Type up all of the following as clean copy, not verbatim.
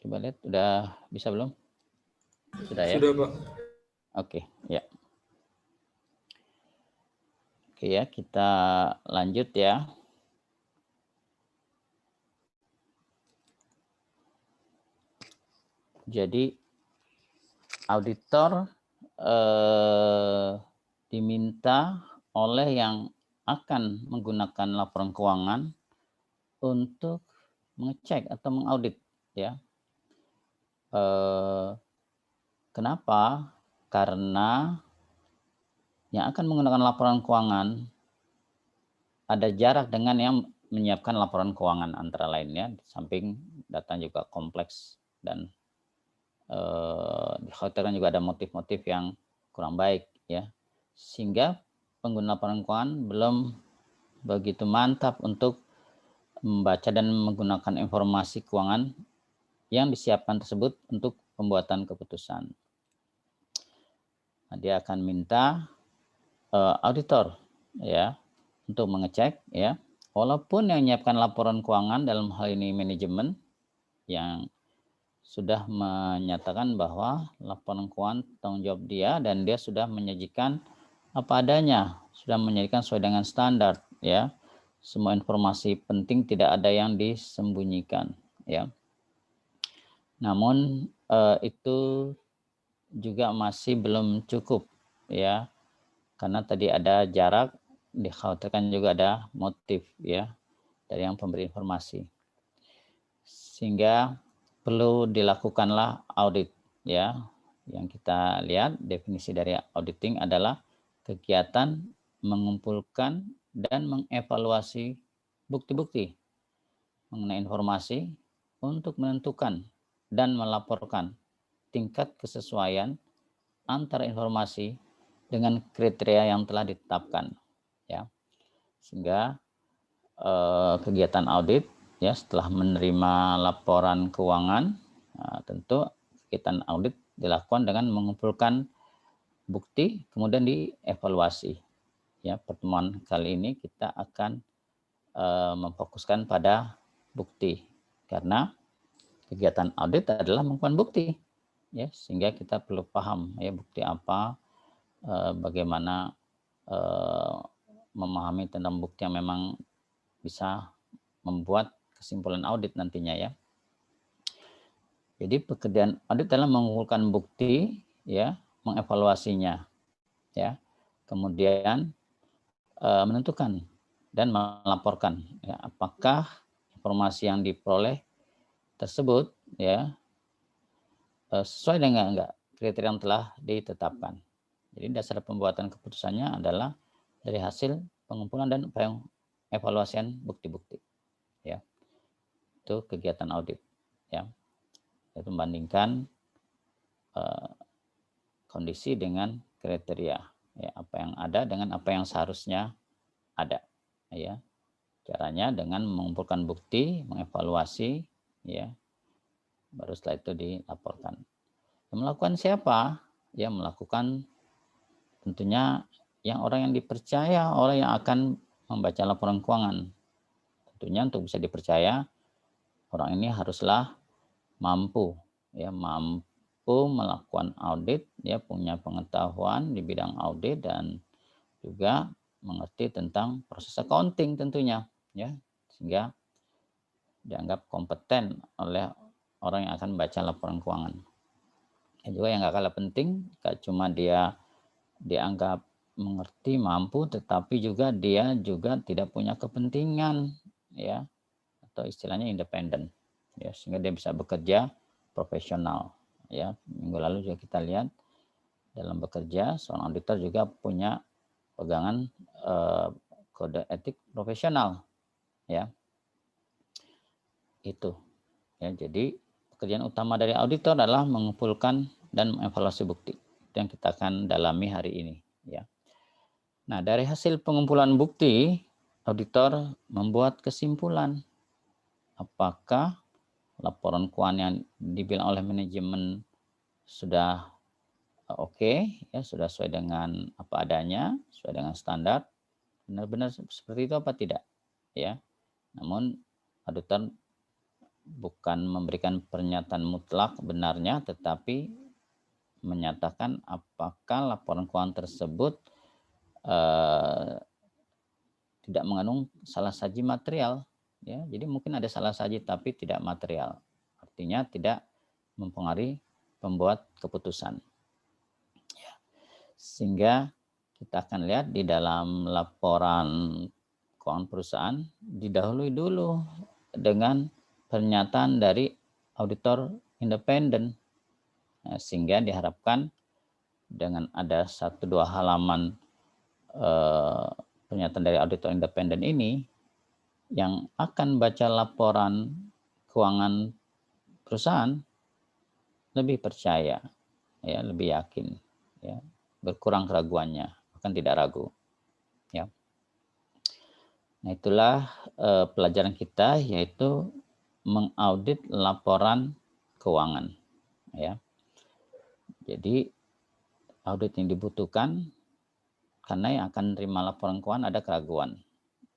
Coba lihat, udah bisa belum? Sudah ya? Sudah, Pak. Oke, ya. Oke ya, kita lanjut ya. Jadi auditor diminta oleh yang akan menggunakan laporan keuangan untuk mengecek atau mengaudit ya. Kenapa? Karena yang akan menggunakan laporan keuangan ada jarak dengan yang menyiapkan laporan keuangan antara lainnya, di samping data juga kompleks dan dikhawatirkan juga ada motif-motif yang kurang baik ya, sehingga pengguna laporan keuangan belum begitu mantap untuk membaca dan menggunakan informasi keuangan yang disiapkan tersebut untuk pembuatan keputusan. Nah, dia akan minta auditor ya untuk mengecek ya, walaupun yang menyiapkan laporan keuangan dalam hal ini manajemen yang sudah menyatakan bahwa laporan keuangan tanggung jawab dia dan dia sudah menyajikan apa adanya, sudah menyajikan sesuai dengan standar ya. Semua informasi penting tidak ada yang disembunyikan ya. Namun itu juga masih belum cukup ya. Karena tadi ada jarak, dikhawatirkan juga ada motif ya dari yang pemberi informasi. Sehingga perlu dilakukanlah audit ya. Yang kita lihat definisi dari auditing adalah kegiatan mengumpulkan dan mengevaluasi bukti-bukti mengenai informasi untuk menentukan dan melaporkan tingkat kesesuaian antara informasi dengan kriteria yang telah ditetapkan ya. Sehingga kegiatan audit ya setelah menerima laporan keuangan, tentu kegiatan audit dilakukan dengan mengumpulkan bukti kemudian dievaluasi ya. Pertemuan kali ini kita akan memfokuskan pada bukti karena kegiatan audit adalah mengumpulkan bukti ya, sehingga kita perlu paham ya bukti apa, bagaimana memahami tentang bukti yang memang bisa membuat kesimpulan audit nantinya ya. Jadi pekerjaan audit adalah mengumpulkan bukti ya, mengevaluasinya ya, kemudian menentukan dan melaporkan ya, apakah informasi yang diperoleh tersebut ya sesuai dengan enggak kriteria yang telah ditetapkan. Jadi dasar pembuatan keputusannya adalah dari hasil pengumpulan dan evaluasian bukti-bukti ya. Itu kegiatan audit ya. Itu membandingkan kondisi dengan kriteria ya, apa yang ada dengan apa yang seharusnya ada ya. Caranya dengan mengumpulkan bukti, mengevaluasi ya, baru setelah itu dilaporkan. Melakukan siapa? Ya melakukan tentunya yang orang yang dipercaya, orang yang akan membaca laporan keuangan. Tentunya untuk bisa dipercaya, orang ini haruslah mampu ya, mampu melakukan audit ya, punya pengetahuan di bidang audit dan juga mengerti tentang proses accounting tentunya ya, sehingga dianggap kompeten oleh orang yang akan membaca laporan keuangan. Dan juga yang gak kalah penting, gak cuma dia dianggap mengerti, mampu, tetapi juga dia juga tidak punya kepentingan ya, atau istilahnya independen ya, sehingga dia bisa bekerja profesional ya. Minggu lalu juga kita lihat dalam bekerja seorang auditor juga punya pegangan kode etik profesional ya. Itu ya, jadi pekerjaan utama dari auditor adalah mengumpulkan dan mengevaluasi bukti. Itu yang kita akan dalami hari ini ya. Nah, dari hasil pengumpulan bukti, auditor membuat kesimpulan apakah laporan keuangan yang dibilang oleh manajemen sudah oke ya, sudah sesuai dengan apa adanya, sesuai dengan standar, benar-benar seperti itu apa tidak ya. Namun auditor bukan memberikan pernyataan mutlak benarnya, tetapi menyatakan apakah laporan keuangan tersebut tidak mengandung salah saji material, ya. Jadi mungkin ada salah saji tapi tidak material, artinya tidak mempengaruhi pembuat keputusan. Ya. Sehingga kita akan lihat di dalam laporan keuangan perusahaan didahului dulu dengan pernyataan dari auditor independen, sehingga diharapkan dengan ada 1-2 halaman pernyataan dari auditor independen ini, yang akan baca laporan keuangan perusahaan lebih percaya, ya, lebih yakin, ya, berkurang keraguannya, akan tidak ragu, ya. Nah, itulah pelajaran kita, yaitu mengaudit laporan keuangan, ya. Jadi audit yang dibutuhkan karena yang akan menerima laporan keuangan ada keraguan.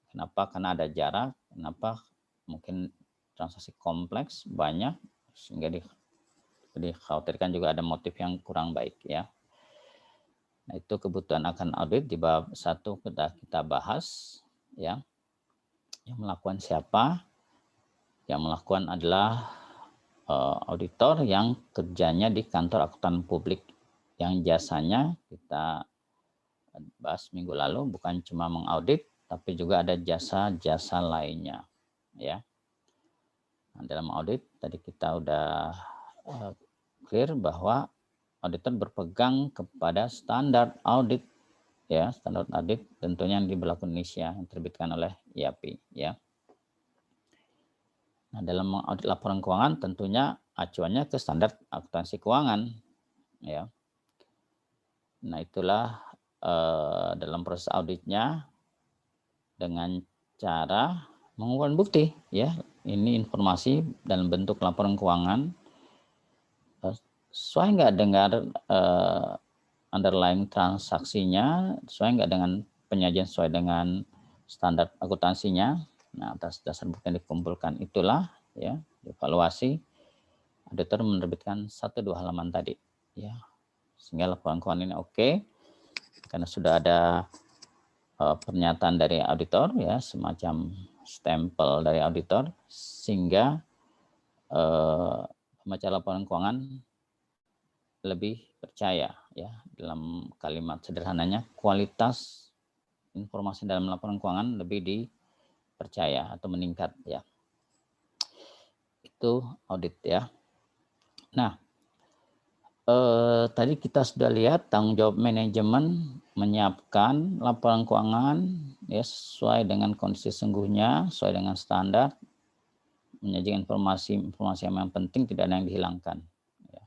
Kenapa? Karena ada jarak. Kenapa? Mungkin transaksi kompleks, banyak, sehingga dikhawatirkan juga ada motif yang kurang baik, ya. Nah, itu kebutuhan akan audit di bab 1 kita bahas, ya. Yang melakukan siapa? Yang melakukan adalah auditor yang kerjanya di kantor akuntan publik, yang jasanya kita bahas minggu lalu bukan cuma mengaudit, tapi juga ada jasa-jasa lainnya, ya. Nah, dalam audit tadi kita udah clear bahwa auditor berpegang kepada standar audit, ya, standar audit tentunya yang diberlakukan Indonesia yang terbitkan oleh IAPI, ya. Nah, dalam mengaudit laporan keuangan tentunya acuannya ke standar akuntansi keuangan, ya. Nah, itulah dalam proses auditnya dengan cara mengumpulkan bukti, ya. Ini informasi dalam bentuk laporan keuangan sesuai nggak dengan underlying transaksinya, sesuai nggak dengan penyajian sesuai dengan standar akuntansinya. Nah, atas dasar bukti yang dikumpulkan itulah, ya, evaluasi auditor menerbitkan 1-2 halaman tadi, ya, sehingga laporan keuangan ini oke. Karena sudah ada pernyataan dari auditor, ya, semacam stempel dari auditor, sehingga pembaca laporan keuangan lebih percaya, ya. Dalam kalimat sederhananya, kualitas informasi dalam laporan keuangan lebih dipercaya atau meningkat, ya. Itu audit, ya. Nah, tadi kita sudah lihat tanggung jawab manajemen menyiapkan laporan keuangan, ya, sesuai dengan kondisi sesungguhnya, sesuai dengan standar, menyajikan informasi yang penting, tidak ada yang dihilangkan, ya.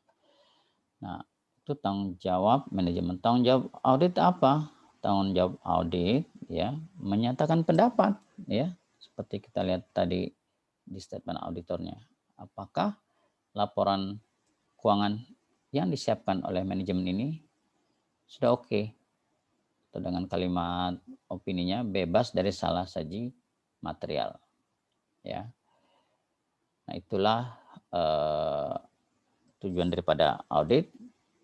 Nah, itu tanggung jawab manajemen. Tanggung jawab audit apa? Tanggung jawab audit, ya, menyatakan pendapat, ya, seperti kita lihat tadi di statement auditornya. Apakah laporan keuangan yang disiapkan oleh manajemen ini sudah oke, atau dengan kalimat opininya bebas dari salah saji material, ya. Nah, itulah tujuan daripada audit,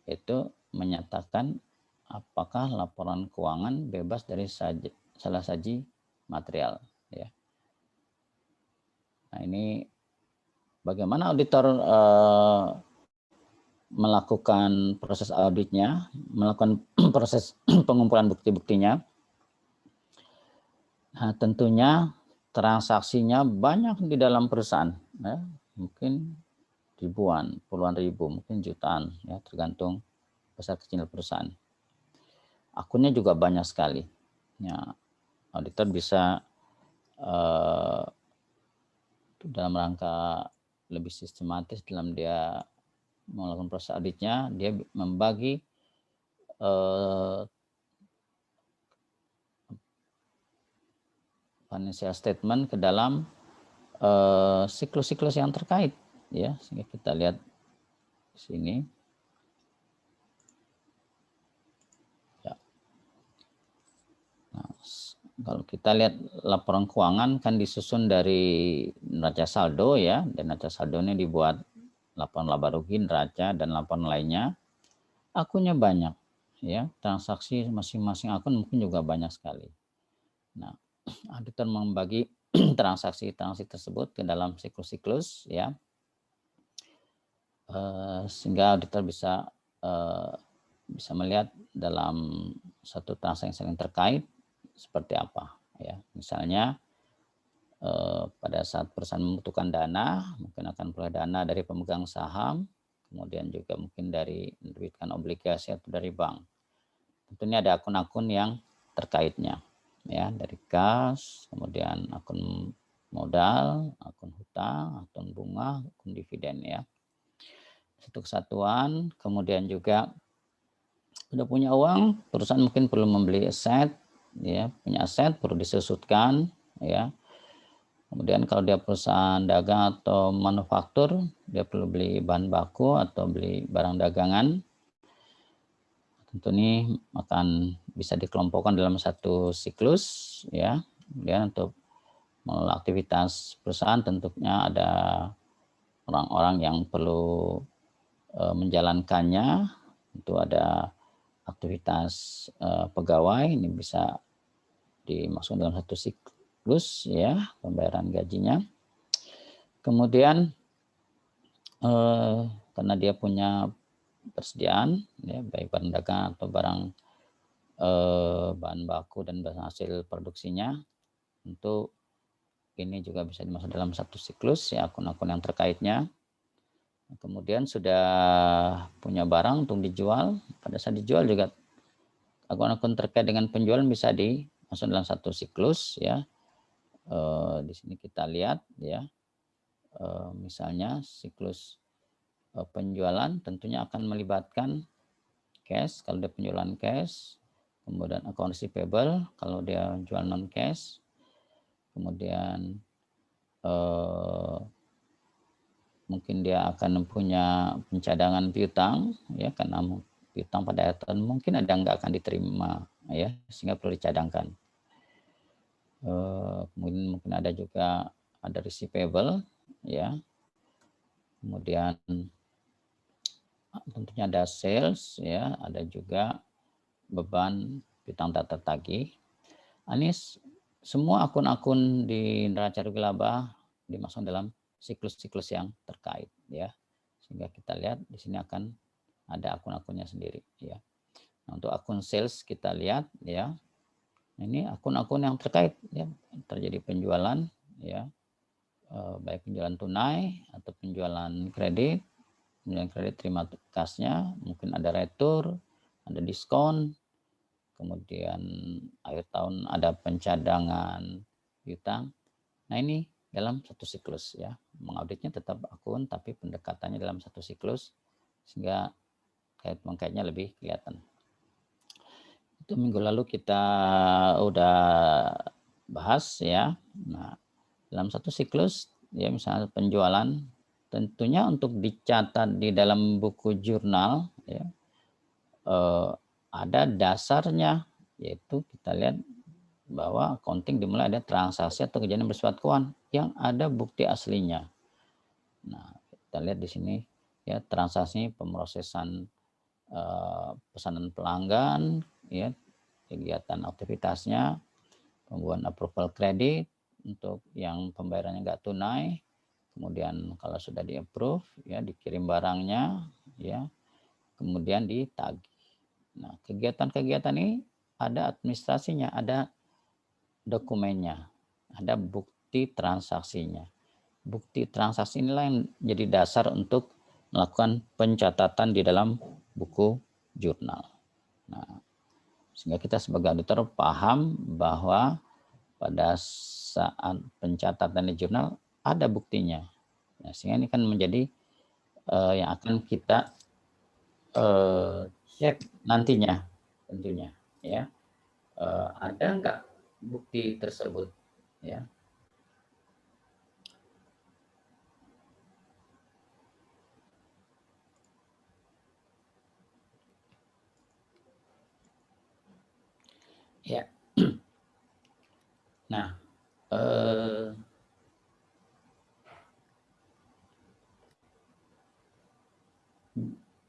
yaitu menyatakan apakah laporan keuangan bebas dari salah saji material, ya. Nah, ini bagaimana auditor melakukan proses auditnya, melakukan proses pengumpulan bukti-buktinya. Nah, tentunya transaksinya banyak di dalam perusahaan, ya. Mungkin ribuan, puluhan ribu, mungkin jutaan, ya, tergantung besar kecil perusahaan. Akunnya juga banyak sekali, ya. Auditor bisa dalam rangka lebih sistematis dalam dia melakukan proses auditnya, dia membagi financial statement ke dalam siklus-siklus yang terkait, ya. Sehingga kita lihat di sini, ya. Nah, Kalau kita lihat laporan keuangan kan disusun dari neraca saldo ya, dan neraca saldo ini dibuat laporan laba rugi, neraca, dan laporan lainnya. Akunnya banyak ya, transaksi masing-masing akun mungkin juga banyak sekali. Nah, auditor membagi transaksi-transaksi tersebut ke dalam siklus-siklus ya, sehingga auditor bisa melihat dalam satu transaksi yang saling terkait seperti apa ya. Misalnya pada saat perusahaan membutuhkan dana, mungkin akan peroleh dana dari pemegang saham, kemudian juga mungkin dari menerbitkan obligasi atau dari bank. Tentunya ada akun-akun yang terkaitnya ya, dari kas, kemudian akun modal, akun hutang, akun bunga, akun dividen ya. Satu kesatuan, kemudian juga udah punya uang, perusahaan mungkin perlu membeli aset ya, punya aset perlu disusutkan ya. Kemudian kalau dia perusahaan dagang atau manufaktur, dia perlu beli bahan baku atau beli barang dagangan. Tentu ini akan bisa dikelompokkan dalam satu siklus ya. Kemudian untuk mengelola aktivitas perusahaan tentunya ada orang-orang yang perlu menjalankannya. Itu ada aktivitas pegawai, ini bisa dimasukkan dalam satu siklus ya, pembayaran gajinya. Kemudian karena dia punya persediaan ya, baik barang dagang atau barang bahan baku dan hasil produksinya, tentu ini juga bisa dimasuk dalam satu siklus ya, akun-akun yang terkaitnya. Kemudian sudah punya barang untuk dijual, pada saat dijual juga akun-akun terkait dengan penjualan bisa dimasuk dalam satu siklus ya. Di sini kita lihat ya, misalnya siklus penjualan tentunya akan melibatkan cash kalau dia penjualan cash, kemudian account receivable kalau dia jual non cash, kemudian mungkin dia akan punya pencadangan piutang ya, karena piutang pada akhir tahun mungkin ada nggak akan diterima ya, sehingga perlu dicadangkan. Kemudian mungkin ada juga ada receivable ya, kemudian tentunya ada sales ya, ada juga beban piutang tak tertagih. Anis semua akun-akun di neraca rugi laba dimasukkan dalam siklus-siklus yang terkait ya, sehingga kita lihat di sini akan ada akun-akunnya sendiri ya. Nah, untuk akun sales kita lihat ya, ini akun-akun yang terkait ya, terjadi penjualan ya, baik penjualan tunai atau penjualan kredit. Penjualan kredit terima kasnya, mungkin ada retur, ada diskon, kemudian akhir tahun ada pencadangan piutang. Nah, ini dalam satu siklus ya, mengauditnya tetap akun tapi pendekatannya dalam satu siklus sehingga kait-mengkaitnya lebih kelihatan. Itu minggu lalu kita udah bahas ya. Nah, dalam satu siklus ya, misalnya penjualan, tentunya untuk dicatat di dalam buku jurnal ya, ada dasarnya, yaitu kita lihat bahwa accounting dimulai ada transaksi atau kejadian bersifat keuangan yang ada bukti aslinya. Nah, kita lihat di sini ya, transaksi pemrosesan pesanan pelanggan ya, kegiatan aktivitasnya, pembuatan approval kredit untuk yang pembayarannya nggak tunai, kemudian kalau sudah di approve ya dikirim barangnya ya, kemudian ditagih. Nah, kegiatan-kegiatan ini ada administrasinya, ada dokumennya, ada bukti transaksinya. Bukti transaksi inilah yang jadi dasar untuk melakukan pencatatan di dalam buku jurnal. Nah, sehingga kita sebagai auditor paham bahwa pada saat pencatatan di jurnal ada buktinya. Nah, sehingga ini kan menjadi yang akan kita cek nantinya tentunya ya, ada nggak bukti tersebut ya. Ya,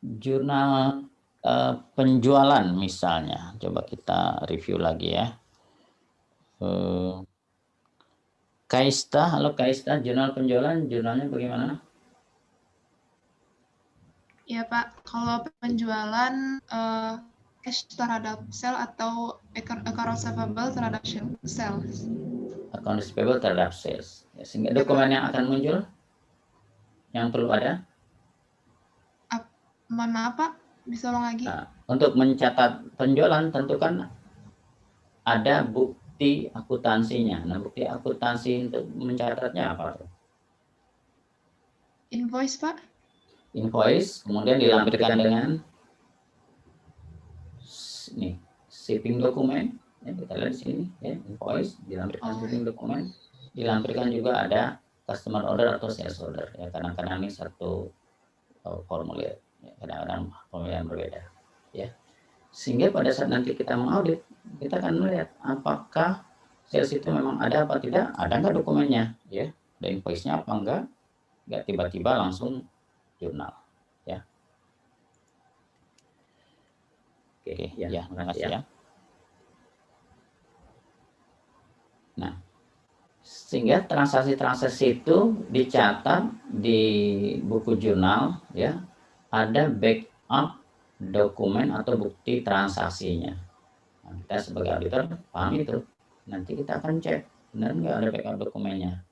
jurnal penjualan misalnya, coba kita review lagi ya. Kaista, halo Kaista, jurnal penjualan, jurnalnya bagaimana? Ya Pak, kalau penjualan cash terhadap sell atau account receivable terhadap sales. Account receivable terhadap sales. Ya, sehingga dokumen yang akan muncul, yang perlu ada? Mohon maaf Pak, bisa ulang lagi? Nah, untuk mencatat penjualan tentu kan ada bukti akuntansinya. Nah, bukti akuntansi untuk mencatatnya apa? Invoice Pak? Invoice, kemudian dilampirkan dengan nih, shipping dokumen. Ya, kita lihat di sini ya, invoice, dilampirkan shipping dokumen. Dilampirkan juga ada customer order atau sales order. Ya, kadang-kadang ini satu formulir. Kadang-kadang formulir yang berbeda ya, sehingga pada saat nanti kita mengaudit kita akan melihat apakah sales itu memang ada apa tidak, ada nggak dokumennya ya, ada invoice-nya apa nggak tiba-tiba langsung jurnal ya. Oke ya, terima kasih ya. Nah, sehingga transaksi-transaksi itu dicatat di buku jurnal ya, ada backup dokumen atau bukti transaksinya. Nah, kita sebagai auditor paham itu, nanti kita akan cek benar nggak ada backup dokumennya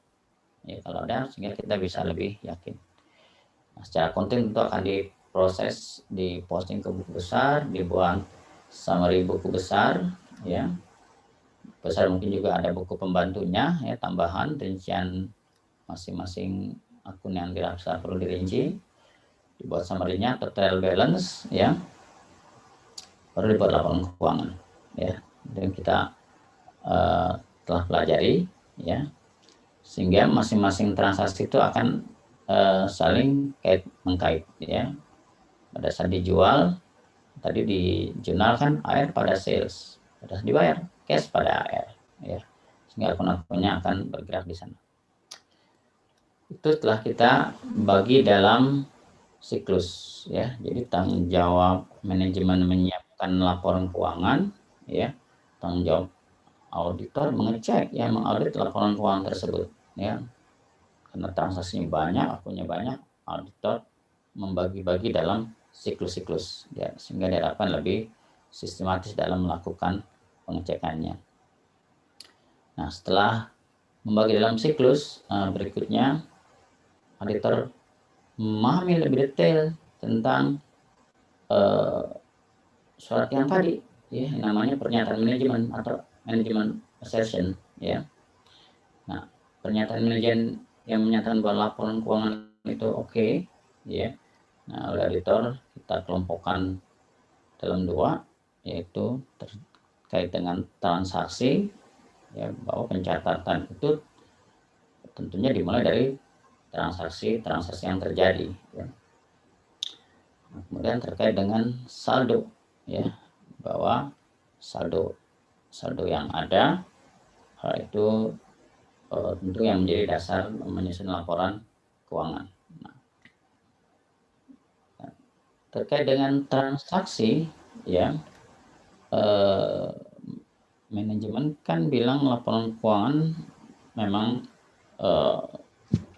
ya, kalau ada sehingga kita bisa lebih yakin. Nah, secara konten tentu akan diproses, diposting ke buku besar, dibuat summary buku besar ya, besar mungkin juga ada buku pembantunya ya, tambahan rincian masing-masing akun yang dirasa perlu dirinci, dibuat summary-nya, total balance ya, baru dibuat laporan keuangan ya. Dan kita telah pelajari ya, sehingga masing-masing transaksi itu akan saling mengkait ya. Pada saat dijual tadi di jurnal kan AR pada sales, pada saat dibayar cash pada AR ya, sehingga akun-akunnya akan bergerak di sana. Itu telah kita bagi dalam siklus ya. Jadi tanggung jawab manajemen menyiapkan laporan keuangan ya, tanggung jawab auditor mengecek ya, mengaudit laporan keuangan tersebut ya. Karena transaksinya banyak, akunnya banyak, auditor membagi-bagi dalam siklus-siklus ya, sehingga diharapkan lebih sistematis dalam melakukan pengecekannya. Nah, setelah membagi dalam siklus, berikutnya auditor memahami lebih detail tentang surat yang tadi ya, namanya pernyataan manajemen atau manajemen assertion ya. Nah, pernyataan manajemen yang menyatakan bahwa laporan keuangan itu oke ya. Nah, oleh auditor kita kelompokkan dalam dua, yaitu terkait dengan transaksi ya, bahwa pencatatan itu tentunya dimulai dari transaksi yang terjadi ya. Nah, kemudian terkait dengan saldo ya, bahwa saldo yang ada hal itu tentu yang menjadi dasar menyusun laporan keuangan. Nah, terkait dengan transaksi ya, manajemen kan bilang laporan keuangan memang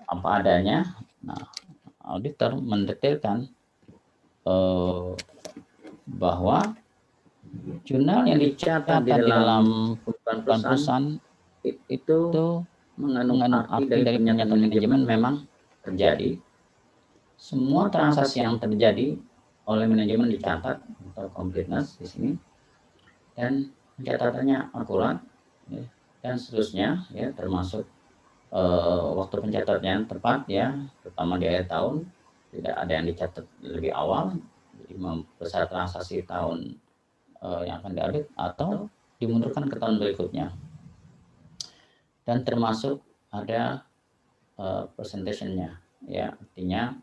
apa adanya. Nah, auditor mendetailkan bahwa jurnal yang dicatat di dalam perusahaan itu mengandung arti dari pernyataan manajemen memang terjadi. Semua transaksi yang terjadi oleh manajemen dicatat atau completeness di sini, dan pencatatannya akurat ya, dan seterusnya ya, termasuk waktu pencatatannya tepat ya, terutama di akhir tahun tidak ada yang dicatat lebih awal, jadi membesar transaksi tahun yang akan diaudit atau dimundurkan ke tahun berikutnya. Dan termasuk ada presentation-nya ya, artinya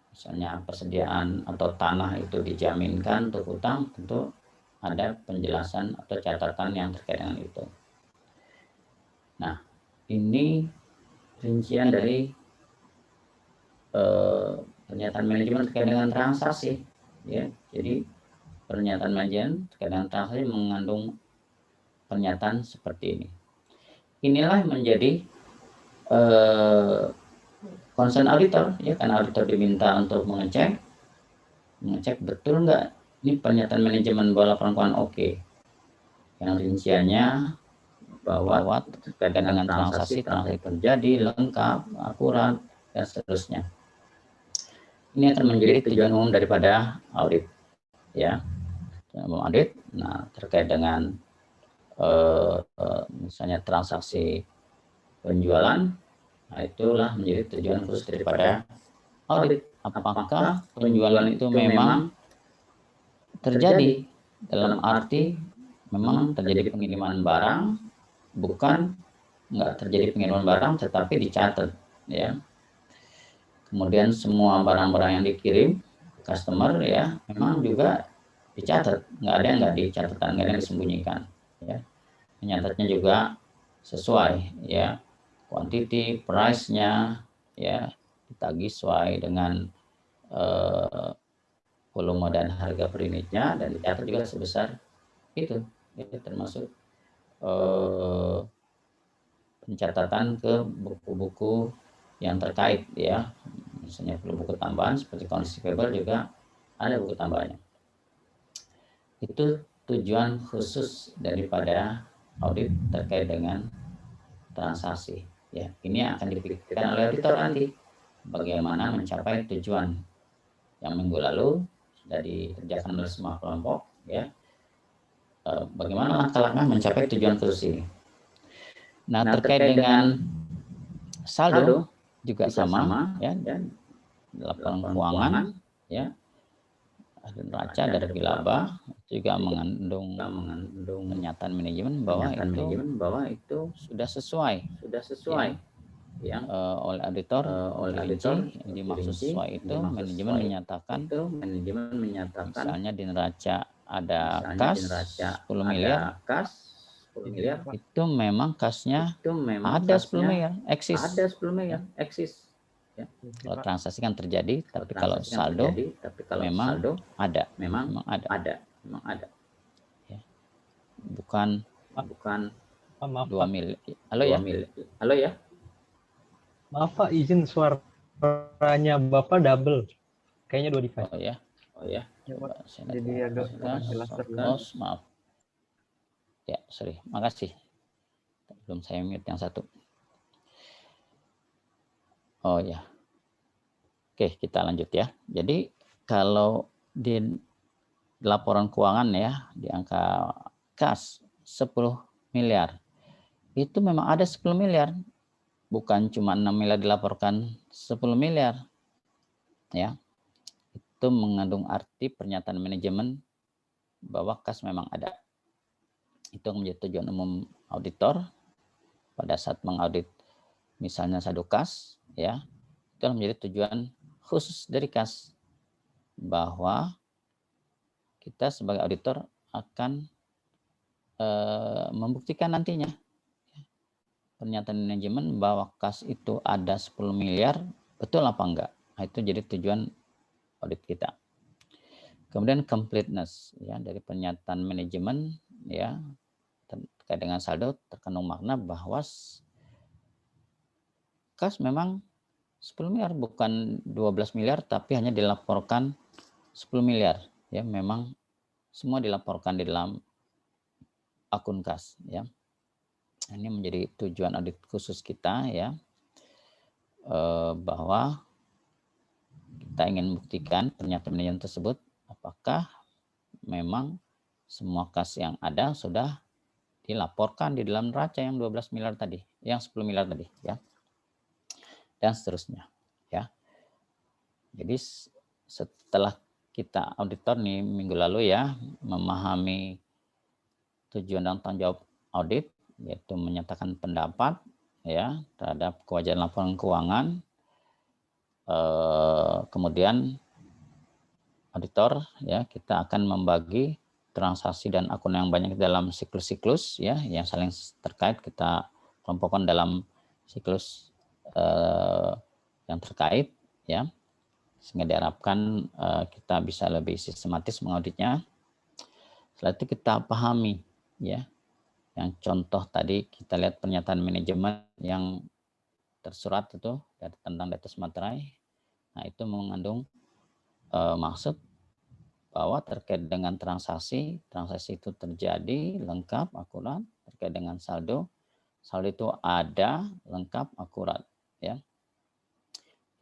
misalnya persediaan atau tanah itu dijaminkan untuk utang, tentu ada penjelasan atau catatan yang terkait dengan itu. Nah, ini rincian dari pernyataan manajemen terkait dengan transaksi, ya. Jadi pernyataan manajemen terkait dengan transaksi mengandung pernyataan seperti ini. Inilah yang menjadi concern auditor, ya, karena auditor diminta untuk mengecek betul nggak ini pernyataan manajemen bahwa laporan keuangan oke. Yang rinciannya bahwa terkait dengan transaksi terjadi lengkap, akurat, dan seterusnya. Ini akan menjadi tujuan umum daripada audit, ya. Audit, nah terkait dengan misalnya transaksi penjualan, nah itulah menjadi tujuan khusus daripada audit. Apakah penjualan itu memang terjadi dalam arti memang terjadi pengiriman barang, bukan nggak terjadi pengiriman barang tetapi dicatat, ya. Kemudian semua barang-barang yang dikirim customer, ya, memang juga dicatat, nggak ada yang nggak dicatat, nggak ada yang disembunyikan, ya. Menyatatnya juga sesuai, ya, quantity, price-nya, ya, ditagih sesuai dengan volume dan harga per unitnya, dan dicatat juga sebesar itu, ya, termasuk pencatatan ke buku-buku yang terkait, ya, misalnya perlu buku tambahan seperti kondisi payable juga ada buku tambahannya. Itu tujuan khusus daripada audit terkait dengan transaksi, ya. Ini akan dipikirkan oleh auditor nanti bagaimana mencapai tujuan yang minggu lalu sudah dikerjakan oleh semua kelompok, ya. Bagaimana langkah-langkah mencapai tujuan khusus ini. Nah, terkait dengan saldo juga sama, ya, dan laporan keuangan, ya, ada neraca, ada laba, juga mengandung pernyataan manajemen bahwa itu sudah sesuai, ya, oleh auditor, yang dimaksud sesuai itu manajemen menyatakan misalnya di neraca ada kas 10 miliar, itu memang kasnya ada 10 miliar, eksis. Ya. Kalau transaksi kan terjadi, tapi kalau saldo memang ada. Ya. Bukan 2 miliar. Halo ya. Maaf Pak, izin suaranya Bapak double. Kayaknya 2 device. Oh ya. Coba jadi agak kurang jelas. Maaf. Ya, sorry. Makasih. Belum saya mute yang satu. Oh ya. Oke, kita lanjut ya. Jadi kalau di laporan keuangan, ya, di angka kas 10 miliar, itu memang ada 10 miliar. Bukan cuma 6 miliar dilaporkan 10 miliar. Ya. Itu mengandung arti pernyataan manajemen bahwa kas memang ada. Itu menjadi tujuan umum auditor pada saat mengaudit misalnya saldo kas, ya. Itu menjadi tujuan khusus dari kas, bahwa kita sebagai auditor akan membuktikan nantinya pernyataan manajemen bahwa kas itu ada 10 miliar, betul apa enggak. Nah, itu jadi tujuan audit kita. Kemudian completeness, ya, dari pernyataan manajemen, ya, terkait dengan saldo terkandung makna bahwa kas memang 10 miliar, bukan 12 miliar, tapi hanya dilaporkan 10 miliar. Ya, memang semua dilaporkan di dalam akun kas, ya. Ini menjadi tujuan audit khusus kita, ya, bahwa kita ingin membuktikan pernyataan manajemen tersebut apakah memang semua kas yang ada sudah dilaporkan di dalam neraca yang 12 miliar tadi, yang 10 miliar tadi, ya. Dan seterusnya, ya. Jadi setelah kita auditor nih minggu lalu, ya, memahami tujuan dan tanggung jawab audit, yaitu menyatakan pendapat, ya, terhadap kewajaran laporan keuangan. Kemudian auditor, ya, kita akan membagi transaksi dan akun yang banyak dalam siklus-siklus, ya, yang saling terkait. Kita kelompokan dalam siklus yang terkait, ya, sehingga diharapkan kita bisa lebih sistematis mengauditnya. Setelah itu kita pahami, ya, yang contoh tadi kita lihat pernyataan manajemen yang tersurat itu tentang data materai. Nah, itu mengandung maksud bahwa terkait dengan transaksi itu terjadi lengkap, akurat. Terkait dengan saldo itu ada, lengkap, akurat, ya.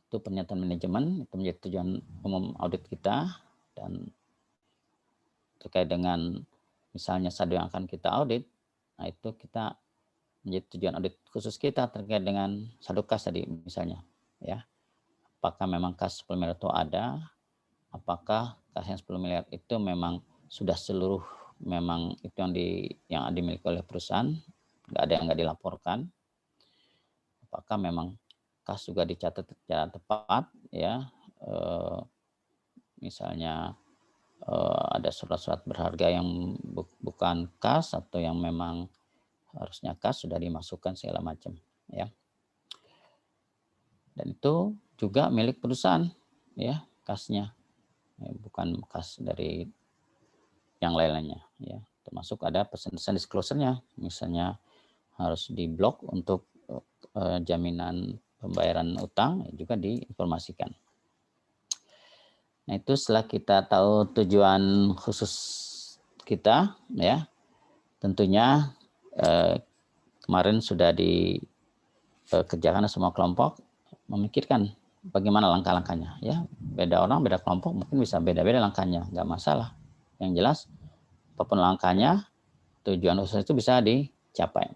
Itu pernyataan manajemen, itu menjadi tujuan umum audit kita. Dan terkait dengan misalnya saldo yang akan kita audit, nah itu kita menjadi tujuan audit khusus kita terkait dengan saldo kas tadi misalnya, ya. Apakah memang kas 10 miliar itu ada, apakah kas yang 10 miliar itu memang sudah seluruh memang itu yang dimiliki oleh perusahaan, nggak ada yang nggak dilaporkan, apakah memang kas juga dicatat secara tepat, ya, misalnya ada surat-surat berharga yang bukan kas atau yang memang harusnya kas sudah dimasukkan segala macam, ya. Dan itu juga milik perusahaan, ya, kasnya, ya, bukan kas dari yang lain-lainnya, ya. Termasuk ada pesan-pesan disclosure-nya, misalnya harus diblok untuk jaminan pembayaran utang, ya, juga diinformasikan. Nah, itu setelah kita tahu tujuan khusus kita, ya, tentunya kemarin sudah dikerjakan semua kelompok memikirkan bagaimana langkah-langkahnya, ya. Beda orang, beda kelompok mungkin bisa beda-beda langkahnya, nggak masalah. Yang jelas apapun langkahnya, tujuan khusus itu bisa dicapai.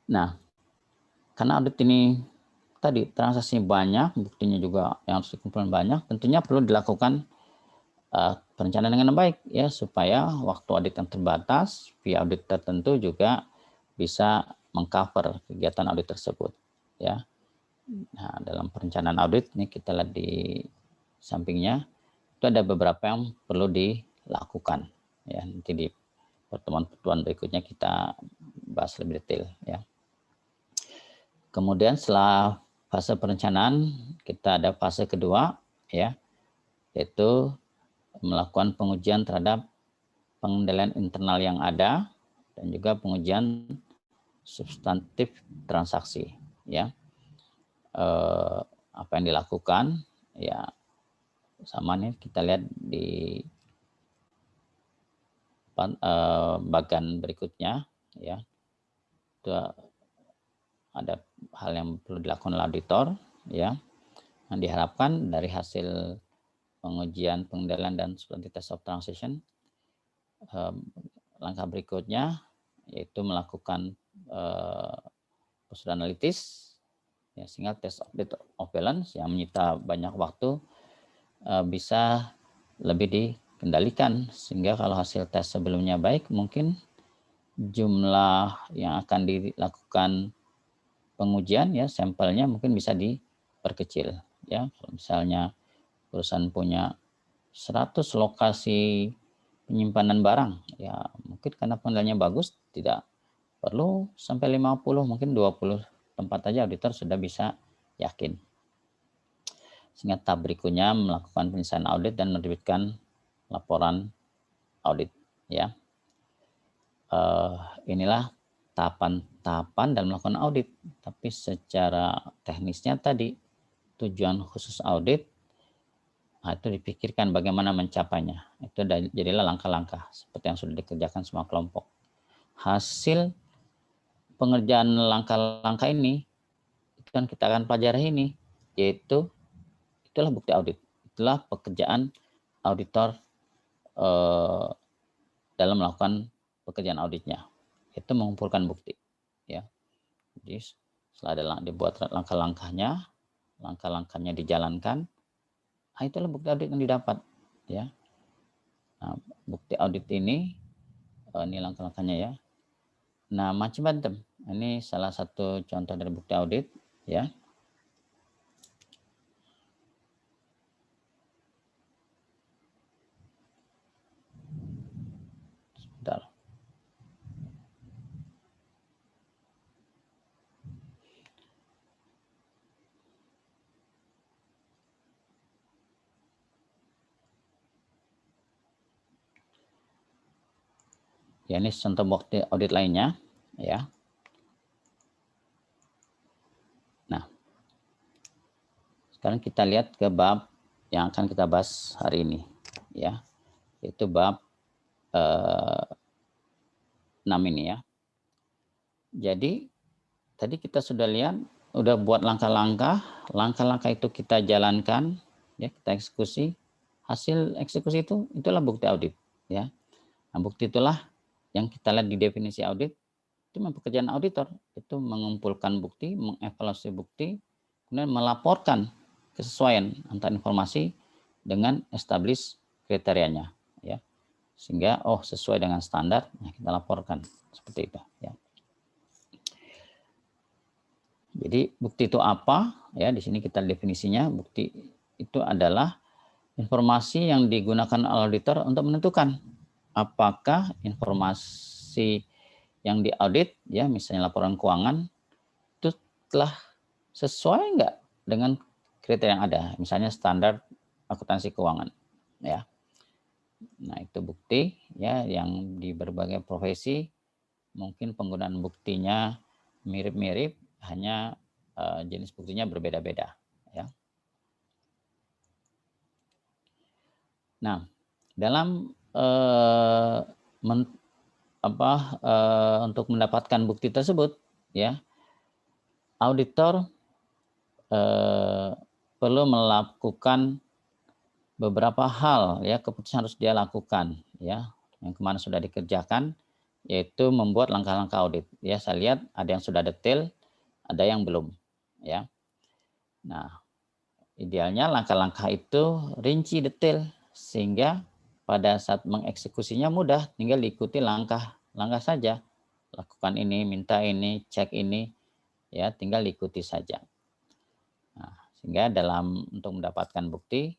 Nah, karena audit ini tadi transaksinya banyak, buktinya juga yang harus dikumpulkan banyak, tentunya perlu dilakukan perencanaan dengan baik, ya, supaya waktu audit yang terbatas, fee audit tertentu juga bisa mengcover kegiatan audit tersebut, ya. Nah, dalam perencanaan audit ini kita lihat di sampingnya itu ada beberapa yang perlu dilakukan, ya. Nanti di pertemuan berikutnya kita bahas lebih detail, ya. Kemudian setelah fase perencanaan kita ada fase kedua, ya, yaitu melakukan pengujian terhadap pengendalian internal yang ada dan juga pengujian substantif transaksi, ya. Apa yang dilakukan, ya, sama nih kita lihat di bagian berikutnya, ya. Itu ada hal yang perlu dilakukan oleh auditor, ya. Yang diharapkan dari hasil pengujian pengendalian dan substantivitas of transaction, langkah berikutnya yaitu melakukan prosedur analitis, ya, sehingga test audit of balance yang menyita banyak waktu bisa lebih dikendalikan, sehingga kalau hasil tes sebelumnya baik, mungkin jumlah yang akan dilakukan pengujian, ya, sampelnya mungkin bisa diperkecil, ya. Kalau misalnya perusahaan punya 100 lokasi penyimpanan barang, ya mungkin karena pengendaliannya bagus tidak perlu sampai 50, mungkin 20 tempat aja auditor sudah bisa yakin. Sehingga tahap berikutnya melakukan penyelesaian audit dan menerbitkan laporan audit, ya. Inilah tahapan-tahapan dalam melakukan audit. Tapi secara teknisnya tadi tujuan khusus audit, nah, itu dipikirkan bagaimana mencapainya. Itu jadilah langkah-langkah seperti yang sudah dikerjakan semua kelompok. Hasil pengerjaan langkah-langkah ini itu kan kita akan pelajari ini, yaitu itulah bukti audit. Itulah pekerjaan auditor dalam melakukan pekerjaan auditnya. Itu mengumpulkan bukti, ya. Jadi setelah dibuat langkah-langkahnya dijalankan, nah itulah bukti audit yang didapat, ya. Nah, bukti audit ini langkah-langkahnya, ya. Nah, macam-macam. Ini salah satu contoh dari bukti audit, ya. Sebentar. Ya, ini contoh bukti audit lainnya, ya. Nah, sekarang kita lihat ke bab yang akan kita bahas hari ini, ya, yaitu bab 6 ini, ya. Jadi tadi kita sudah lihat, udah buat langkah-langkah itu kita jalankan, ya, kita eksekusi. Hasil eksekusi itulah bukti audit, ya. Nah, bukti itulah yang kita lihat di definisi audit. Itu pekerjaan auditor, itu mengumpulkan bukti, mengevaluasi bukti, kemudian melaporkan kesesuaian antara informasi dengan establish kriterianya, ya. Sehingga sesuai dengan standar, ya, kita laporkan seperti itu, ya. Jadi bukti itu apa? Ya, di sini kita definisinya, bukti itu adalah informasi yang digunakan auditor untuk menentukan apakah informasi yang diaudit, ya, misalnya laporan keuangan, itu telah sesuai enggak dengan kriteria yang ada, misalnya standar akuntansi keuangan, ya. Nah, itu bukti, ya, yang di berbagai profesi mungkin penggunaan buktinya mirip-mirip, hanya jenis buktinya berbeda-beda, ya. Nah, dalam untuk mendapatkan bukti tersebut, ya, auditor perlu melakukan beberapa hal, ya, keputusan harus dia lakukan, ya, yang kemarin sudah dikerjakan, yaitu membuat langkah-langkah audit. Ya, saya lihat ada yang sudah detail, ada yang belum, ya. Nah, idealnya langkah-langkah itu rinci detail, sehingga pada saat mengeksekusinya mudah, tinggal diikuti langkah-langkah saja. Lakukan ini, minta ini, cek ini, ya, tinggal diikuti saja. Nah, sehingga untuk mendapatkan bukti,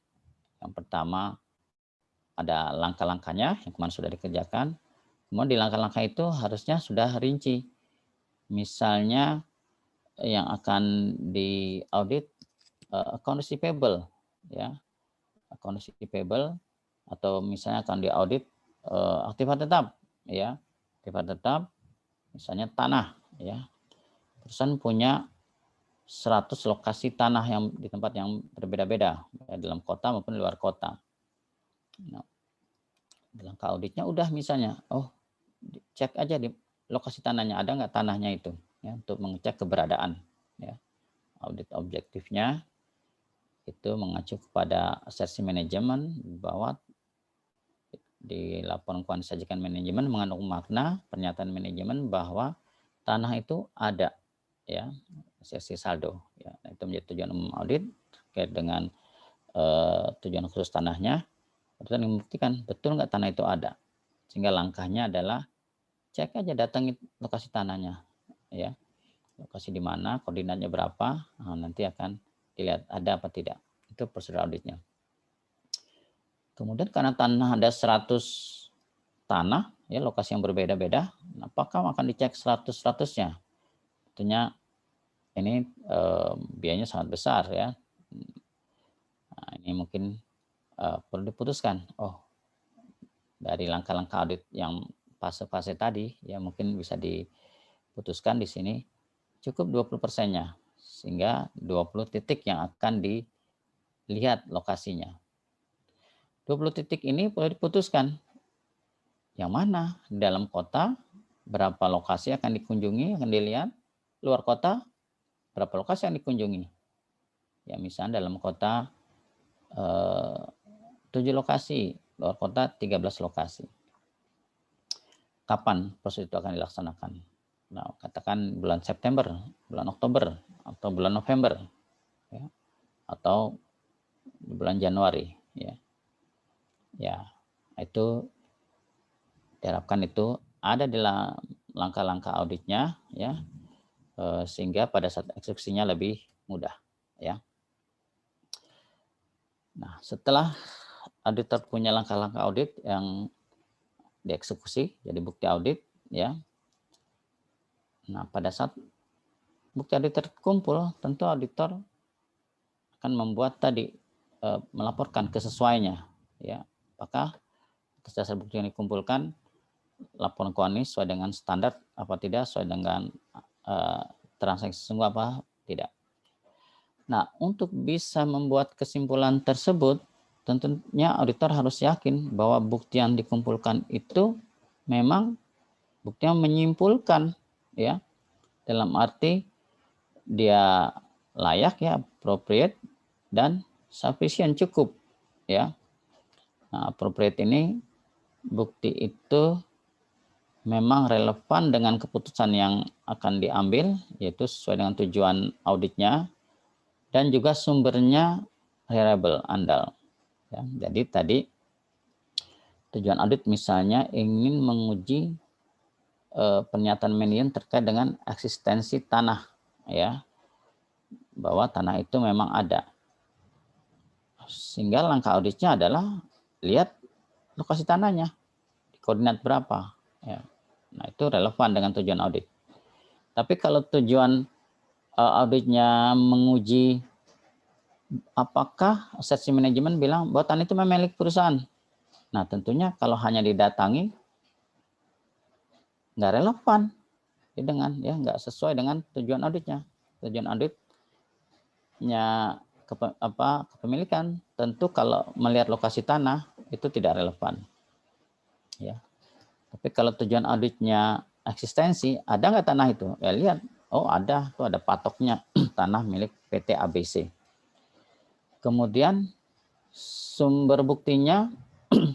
yang pertama ada langkah-langkahnya yang kemarin sudah dikerjakan. Kemudian di langkah-langkah itu harusnya sudah rinci. Misalnya yang akan diaudit account receivable, ya, account receivable, atau misalnya akan diaudit aktiva tetap, ya, aktiva tetap, misalnya tanah, ya, perusahaan punya 100 lokasi tanah yang di tempat yang berbeda-beda, ya, dalam kota maupun di luar kota. Nah, dalam auditnya udah misalnya, cek aja di lokasi tanahnya, ada nggak tanahnya itu, ya, untuk mengecek keberadaan, ya. Audit objektifnya itu mengacu kepada asersi manajemen bahwa di laporan keuangan disajikan manajemen mengandung makna pernyataan manajemen bahwa tanah itu ada, ya, asersi saldo, ya. Itu menjadi tujuan umum audit terkait dengan tujuan khusus tanahnya. Auditor membuktikan betul nggak tanah itu ada, sehingga langkahnya adalah cek aja, datangi lokasi tanahnya, ya, lokasi di mana, koordinatnya berapa, nanti akan dilihat ada apa tidak. Itu prosedur auditnya. Kemudian karena tanah ada 100 tanah, ya, lokasi yang berbeda-beda, apakah akan dicek 100-100-nya? Tentunya ini biayanya sangat besar, ya. Nah, ini mungkin perlu diputuskan. Dari langkah-langkah audit yang fase-fase tadi, ya, mungkin bisa diputuskan di sini cukup 20%-nya, sehingga 20 titik yang akan dilihat lokasinya. 20 titik ini perlu diputuskan yang mana, dalam kota berapa lokasi akan dikunjungi, akan dilihat, luar kota berapa lokasi yang dikunjungi. Ya, misalnya dalam kota 7 lokasi, luar kota 13 lokasi. Kapan proses itu akan dilaksanakan? Nah, katakan bulan September, bulan Oktober, atau bulan November, ya, atau bulan Januari, ya. Ya, itu diharapkan itu ada di langkah-langkah auditnya, ya, sehingga pada saat eksekusinya lebih mudah, ya. Nah, setelah auditor punya langkah-langkah audit yang dieksekusi jadi bukti audit, ya. Nah, pada saat bukti audit terkumpul, tentu auditor akan membuat tadi melaporkan kesesuaiannya, ya. Apakah atas dasar bukti yang dikumpulkan laporan keuangan ini sesuai dengan standar apa tidak, sesuai dengan transaksi sesungguhnya apa tidak. Nah, untuk bisa membuat kesimpulan tersebut, tentunya auditor harus yakin bahwa bukti yang dikumpulkan itu memang bukti yang menyimpulkan, ya, dalam arti dia layak, ya, appropriate dan sufficient, cukup, ya. Nah, appropriate ini bukti itu memang relevan dengan keputusan yang akan diambil, yaitu sesuai dengan tujuan auditnya, dan juga sumbernya reliable, andal. Ya, jadi tadi tujuan audit misalnya ingin menguji pernyataan manajemen terkait dengan eksistensi tanah, ya, bahwa tanah itu memang ada. Sehingga langkah auditnya adalah lihat lokasi tanahnya, koordinat berapa, ya. Nah, itu relevan dengan tujuan audit. Tapi kalau tujuan auditnya menguji apakah aset manajemen bilang bahwa tanah itu memang milik perusahaan. Nah, tentunya kalau hanya didatangi nggak relevan dengan, ya, nggak sesuai dengan tujuan auditnya. Tujuan auditnya kepemilikan, tentu kalau melihat lokasi tanah itu tidak relevan, ya. Tapi kalau tujuan auditnya eksistensi, ada nggak tanah itu? Ya lihat, oh ada, tuh ada patoknya tanah milik PT ABC. Kemudian sumber buktinya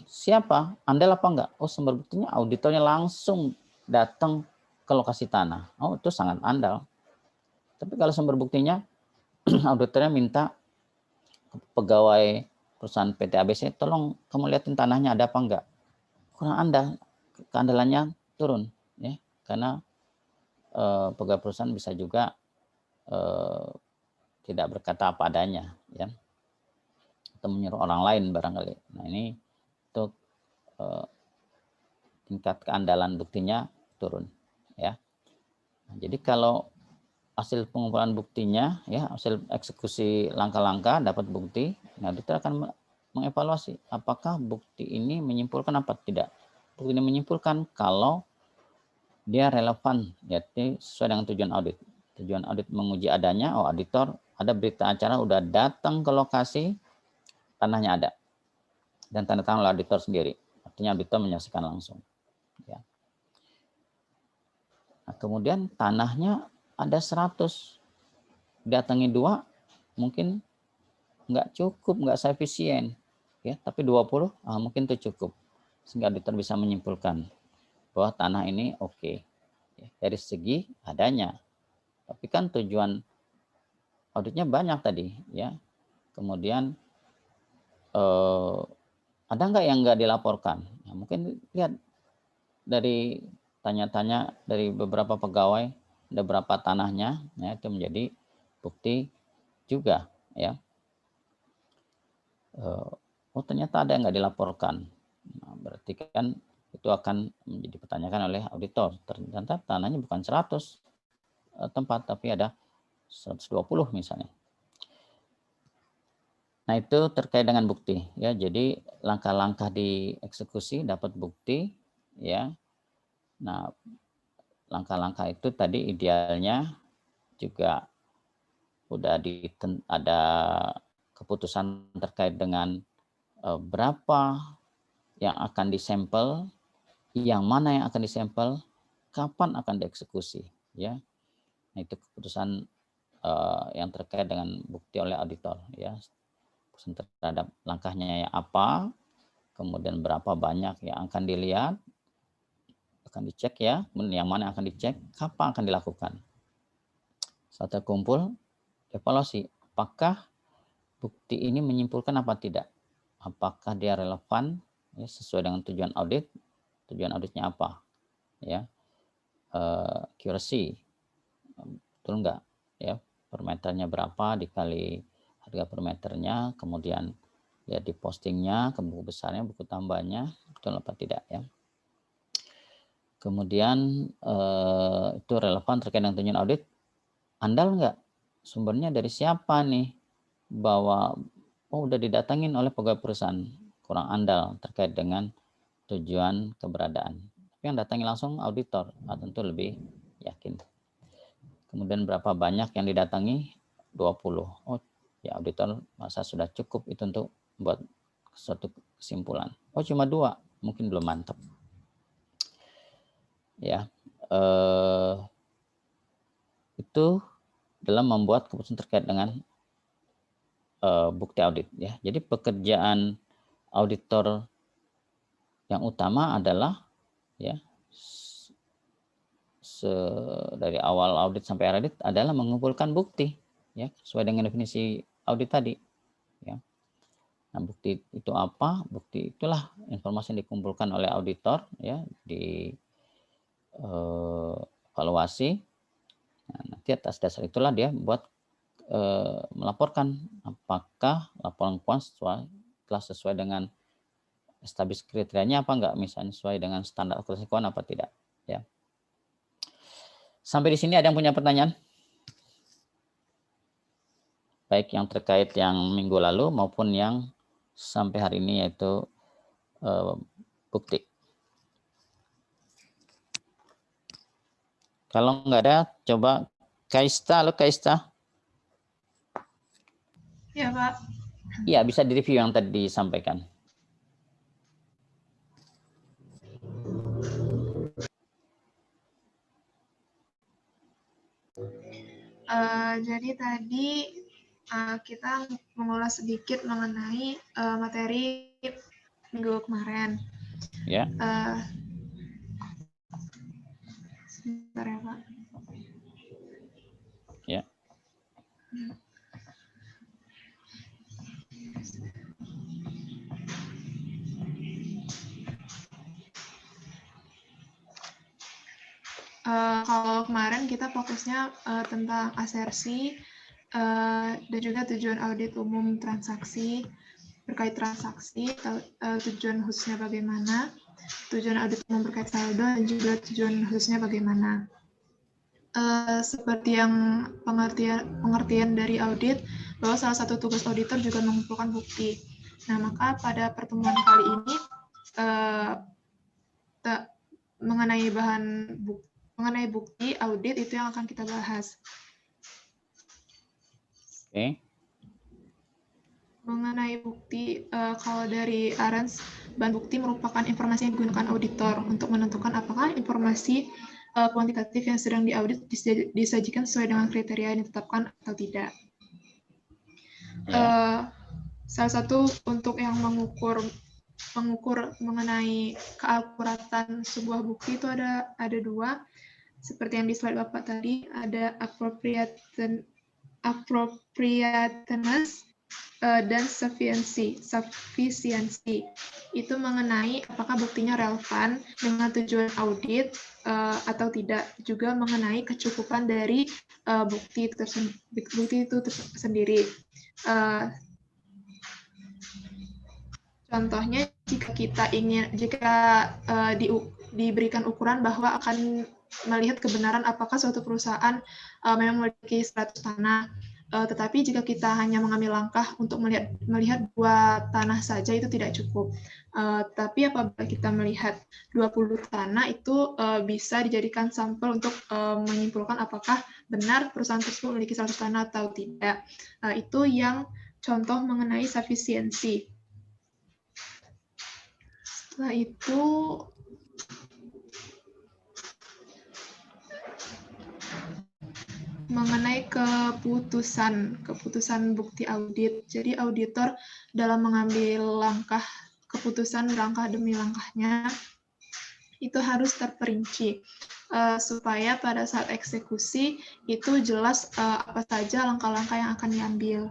siapa? Andal apa enggak? Oh, sumber buktinya auditornya langsung datang ke lokasi tanah. Oh, itu sangat andal. Tapi kalau sumber buktinya auditornya minta pegawai perusahaan PT ABC, tolong kamu lihatin tanahnya ada apa enggak? Kurang andal, keandalannya turun, ya, karena pegawai perusahaan bisa juga tidak berkata apa adanya, ya, atau menyuruh orang lain barangkali. Nah, ini untuk tingkat keandalan buktinya turun, ya. Nah, jadi kalau hasil pengumpulan buktinya, ya, hasil eksekusi langkah-langkah dapat bukti, nah auditor akan mengevaluasi apakah bukti ini menyimpulkan apa tidak. Bukti ini menyimpulkan kalau dia relevan, yaitu sesuai dengan tujuan audit. Tujuan audit menguji adanya, oh auditor ada berita acara udah datang ke lokasi, tanahnya ada, dan tanda tangan oleh auditor sendiri. Artinya auditor menyaksikan langsung, ya. Nah, kemudian tanahnya ada 100, datangi 2 mungkin nggak cukup, nggak sufficient, ya, tapi 20 mungkin itu cukup, sehingga auditor bisa menyimpulkan bahwa tanah ini oke, ya, dari segi adanya. Tapi kan tujuan auditnya banyak tadi, ya. Kemudian ada nggak yang nggak dilaporkan? Nah, mungkin lihat dari tanya-tanya dari beberapa pegawai, ada berapa tanahnya, ya, itu menjadi bukti juga, ya. Oh, ternyata ada yang nggak dilaporkan. Nah, berarti kan itu akan menjadi pertanyakan oleh auditor. Ternyata tanahnya bukan 100 tempat, tapi ada 120 misalnya. Nah, itu terkait dengan bukti, ya. Jadi langkah-langkah di eksekusi dapat bukti, ya. Nah, langkah-langkah itu tadi idealnya juga udah ada keputusan terkait dengan berapa yang akan disampel, yang mana yang akan disampel, kapan akan dieksekusi, ya. Nah, itu keputusan yang terkait dengan bukti oleh auditor, ya. Keputusan terhadap langkahnya yang apa, kemudian berapa banyak yang akan dilihat, akan dicek, ya, kemudian yang mana akan dicek, kapan akan dilakukan. Setelah terkumpul, evaluasi, apakah bukti ini menyimpulkan apa tidak? Apakah dia relevan, ya, sesuai dengan tujuan audit? Tujuan auditnya apa? Ya, accuracy, betul enggak? Ya, per meternya berapa dikali harga per meternya, kemudian ya di postingnya ke buku besarnya, buku tambahnya, betul apa tidak, ya. Kemudian itu relevan terkait dengan tujuan audit. Andal enggak? Sumbernya dari siapa nih? Bahwa udah didatangin oleh pegawai perusahaan, kurang andal terkait dengan tujuan keberadaan. tapi yang datangi langsung auditor, tentu lebih yakin. Kemudian berapa banyak yang didatangi? 20. Oh, ya auditor masa sudah cukup itu untuk buat suatu kesimpulan. Oh, cuma 2, mungkin belum mantap. Ya, itu dalam membuat keputusan terkait dengan bukti audit. Ya, jadi pekerjaan auditor yang utama adalah ya dari awal audit sampai audit adalah mengumpulkan bukti, ya sesuai dengan definisi audit tadi. Ya. Nah, bukti itu apa? Bukti itulah informasi yang dikumpulkan oleh auditor, ya di evaluasi. Nah, nanti atas dasar itulah dia buat melaporkan apakah laporan keuangan telah sesuai dengan established kriterianya apa enggak, misalnya sesuai dengan standar akuntansi keuangan apa tidak, ya. Sampai di sini ada yang punya pertanyaan? Baik yang terkait yang minggu lalu maupun yang sampai hari ini, yaitu bukti. Kalau enggak ada, coba Kaista. Halo Kaista. Ya, Pak. Iya, bisa direview yang tadi disampaikan. Jadi tadi kita mengulas sedikit mengenai materi minggu kemarin. Ya. Sebentar ya, Pak. Ya. Kalau kemarin kita fokusnya tentang asersi dan juga tujuan audit umum transaksi, berkait transaksi, tujuan khususnya bagaimana, tujuan audit umum berkait saldo, dan juga tujuan khususnya bagaimana. Seperti yang pengertian dari audit, bahwa salah satu tugas auditor juga mengumpulkan bukti. Nah, maka pada pertemuan kali ini mengenai bukti audit itu yang akan kita bahas. Oke. Mengenai bukti, kalau dari Arens, bahan bukti merupakan informasi yang digunakan auditor untuk menentukan apakah informasi kuantitatif yang sedang diaudit disajikan sesuai dengan kriteria yang ditetapkan atau tidak. Salah satu untuk yang mengukur mengenai keakuratan sebuah bukti itu ada 2. Seperti yang di slide Bapak tadi, ada appropriateness dan sufficiency. Itu mengenai apakah buktinya relevan dengan tujuan audit atau tidak, juga mengenai kecukupan dari bukti itu sendiri. Contohnya, jika diberikan ukuran bahwa akan melihat kebenaran apakah suatu perusahaan memang memiliki 100 tanah, tetapi jika kita hanya mengambil langkah untuk melihat 2 tanah saja itu tidak cukup. Tapi apabila kita melihat 20 tanah itu bisa dijadikan sampel untuk menyimpulkan apakah benar perusahaan tersebut memiliki 100 tanah atau tidak. Itu yang contoh mengenai sufficiency. Setelah itu mengenai keputusan bukti audit. Jadi auditor dalam mengambil keputusan langkah demi langkahnya itu harus terperinci supaya pada saat eksekusi itu jelas apa saja langkah-langkah yang akan diambil.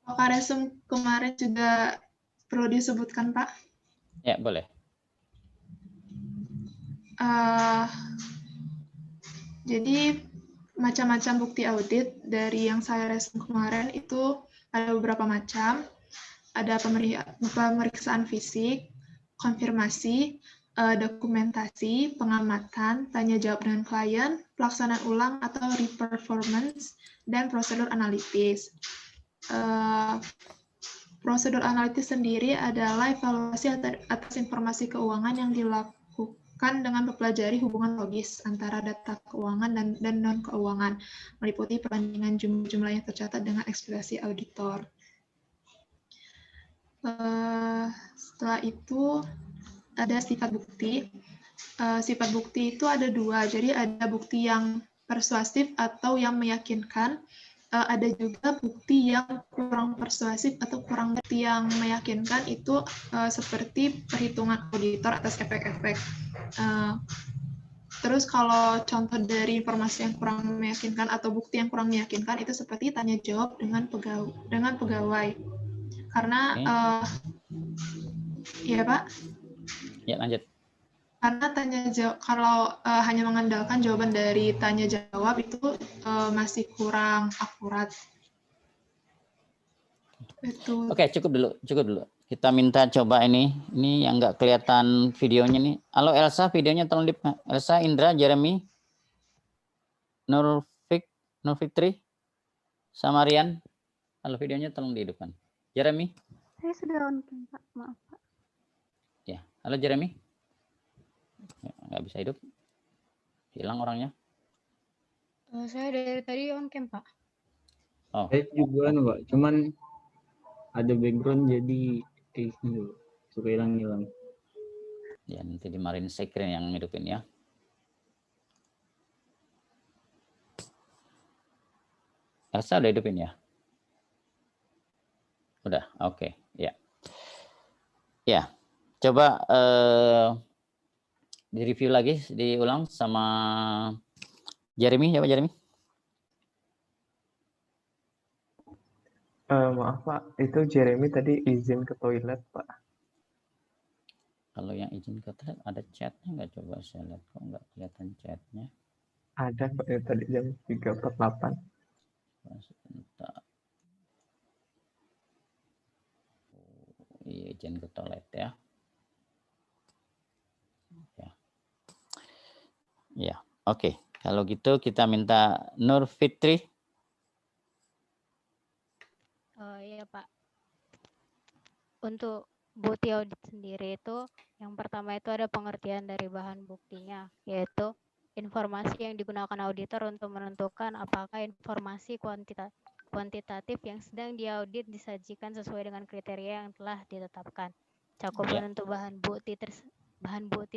Apakah resum kemarin juga perlu disebutkan, Pak? Ya, boleh. Jadi macam-macam bukti audit dari yang saya resum kemarin itu ada beberapa macam. Ada pemeriksaan fisik, konfirmasi, dokumentasi, pengamatan, tanya jawab dengan klien, pelaksanaan ulang atau reperformance, dan prosedur analitis. Prosedur analitis sendiri adalah evaluasi atas informasi keuangan yang dilakukan dengan mempelajari hubungan logis antara data keuangan dan non-keuangan, meliputi perbandingan jumlah yang tercatat dengan ekspektasi auditor. Setelah itu ada sifat bukti. Sifat bukti itu ada dua, jadi ada bukti yang persuasif atau yang meyakinkan, ada juga bukti yang kurang persuasif atau kurang bukti yang meyakinkan itu seperti perhitungan auditor atas efek-efek. Terus kalau contoh dari informasi yang kurang meyakinkan atau bukti yang kurang meyakinkan itu seperti tanya jawab dengan pegawai. Karena iya Pak. Ya, lanjut. Karena kalau hanya mengandalkan jawaban dari tanya jawab itu masih kurang akurat. Itu. Oke, cukup dulu. Kita minta coba ini yang nggak kelihatan videonya nih. Halo Elsa, videonya tolong Elsa, Indra, Jeremy, Nurfitri, sama Rian. Halo, videonya tolong dihidupkan. Jeremy. Saya sudah on cam, Pak. Maaf, Pak. Ya, halo Jeremy. Nggak bisa hidup, hilang orangnya. Saya dari tadi on cam, Pak. Oh. Saya juga Pak, cuman ada background jadi suka hilang. Ya, nanti dimarahin sekren yang hidupin ya. Elsa udah hidupin ya? Udah, oke. Ya. Ya, coba di-review lagi, diulang sama Jeremy, ya Pak Jeremy? Maaf Pak, itu Jeremy tadi izin ke toilet Pak. Kalau yang izin ke toilet ada chatnya nggak? Coba saya lihat, kok nggak kelihatan chatnya. Ada Pak, ya, tadi jam 3.48. Sebentar. Iya, izin ke toilet ya. Ya, oke. Kalau gitu kita minta Nur Fitri. Oh iya Pak. Untuk bukti audit sendiri itu, yang pertama itu ada pengertian dari bahan buktinya, yaitu informasi yang digunakan auditor untuk menentukan apakah informasi kuantitatif yang sedang diaudit disajikan sesuai dengan kriteria yang telah ditetapkan. Cakupan untuk bahan bukti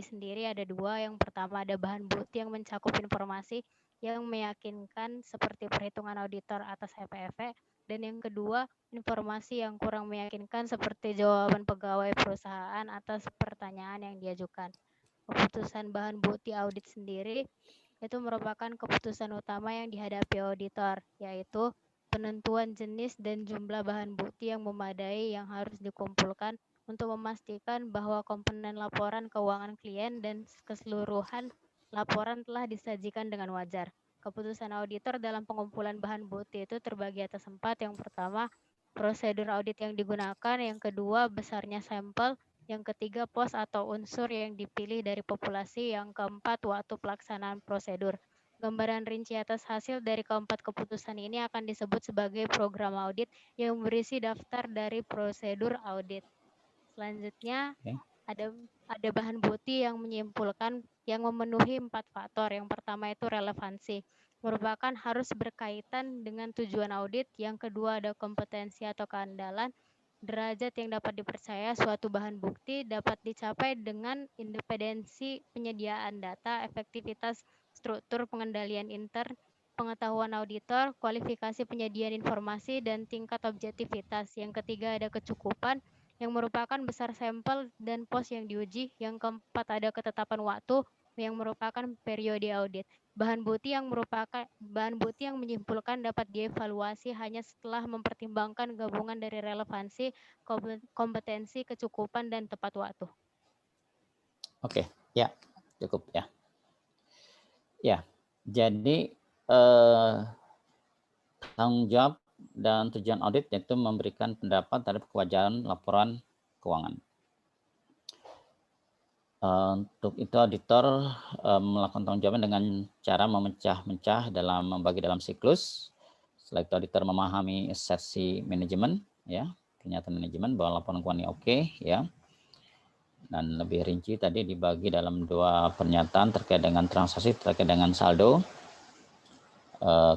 sendiri ada dua. Yang pertama ada bahan bukti yang mencakup informasi yang meyakinkan seperti perhitungan auditor atas EPF, dan yang kedua informasi yang kurang meyakinkan seperti jawaban pegawai perusahaan atas pertanyaan yang diajukan. Keputusan bahan bukti audit sendiri itu merupakan keputusan utama yang dihadapi auditor, yaitu penentuan jenis dan jumlah bahan bukti yang memadai yang harus dikumpulkan untuk memastikan bahwa komponen laporan keuangan klien dan keseluruhan laporan telah disajikan dengan wajar. Keputusan auditor dalam pengumpulan bahan bukti itu terbagi atas 4. Yang pertama, prosedur audit yang digunakan. Yang kedua, besarnya sampel. Yang ketiga, pos atau unsur yang dipilih dari populasi. Yang keempat, waktu pelaksanaan prosedur. Gambaran rinci atas hasil dari keempat keputusan ini akan disebut sebagai program audit yang berisi daftar dari prosedur audit. Selanjutnya, ada bahan bukti yang menyimpulkan yang memenuhi 4 faktor. Yang pertama itu relevansi, merupakan harus berkaitan dengan tujuan audit. Yang kedua ada kompetensi atau keandalan, derajat yang dapat dipercaya suatu bahan bukti dapat dicapai dengan independensi penyediaan data, efektivitas struktur pengendalian intern, pengetahuan auditor, kualifikasi penyediaan informasi, dan tingkat objektivitas. Yang ketiga ada kecukupan, yang merupakan besar sampel dan pos yang diuji. Yang keempat ada ketetapan waktu, yang merupakan periode audit. Bahan bukti yang menyimpulkan dapat dievaluasi hanya setelah mempertimbangkan gabungan dari relevansi, kompetensi, kecukupan, dan tepat waktu. Oke, ya, cukup ya. Ya, jadi tanggung jawab dan tujuan audit yaitu memberikan pendapat terhadap kewajaran laporan keuangan. Untuk itu auditor melakukan tanggung jawab dengan cara memecah-mecah membagi dalam siklus. Setelah itu auditor memahami sesi manajemen, ya, kenyataan manajemen bahwa laporan keuangan ini oke, ya. Dan lebih rinci tadi dibagi dalam 2 pernyataan terkait dengan transaksi, terkait dengan saldo.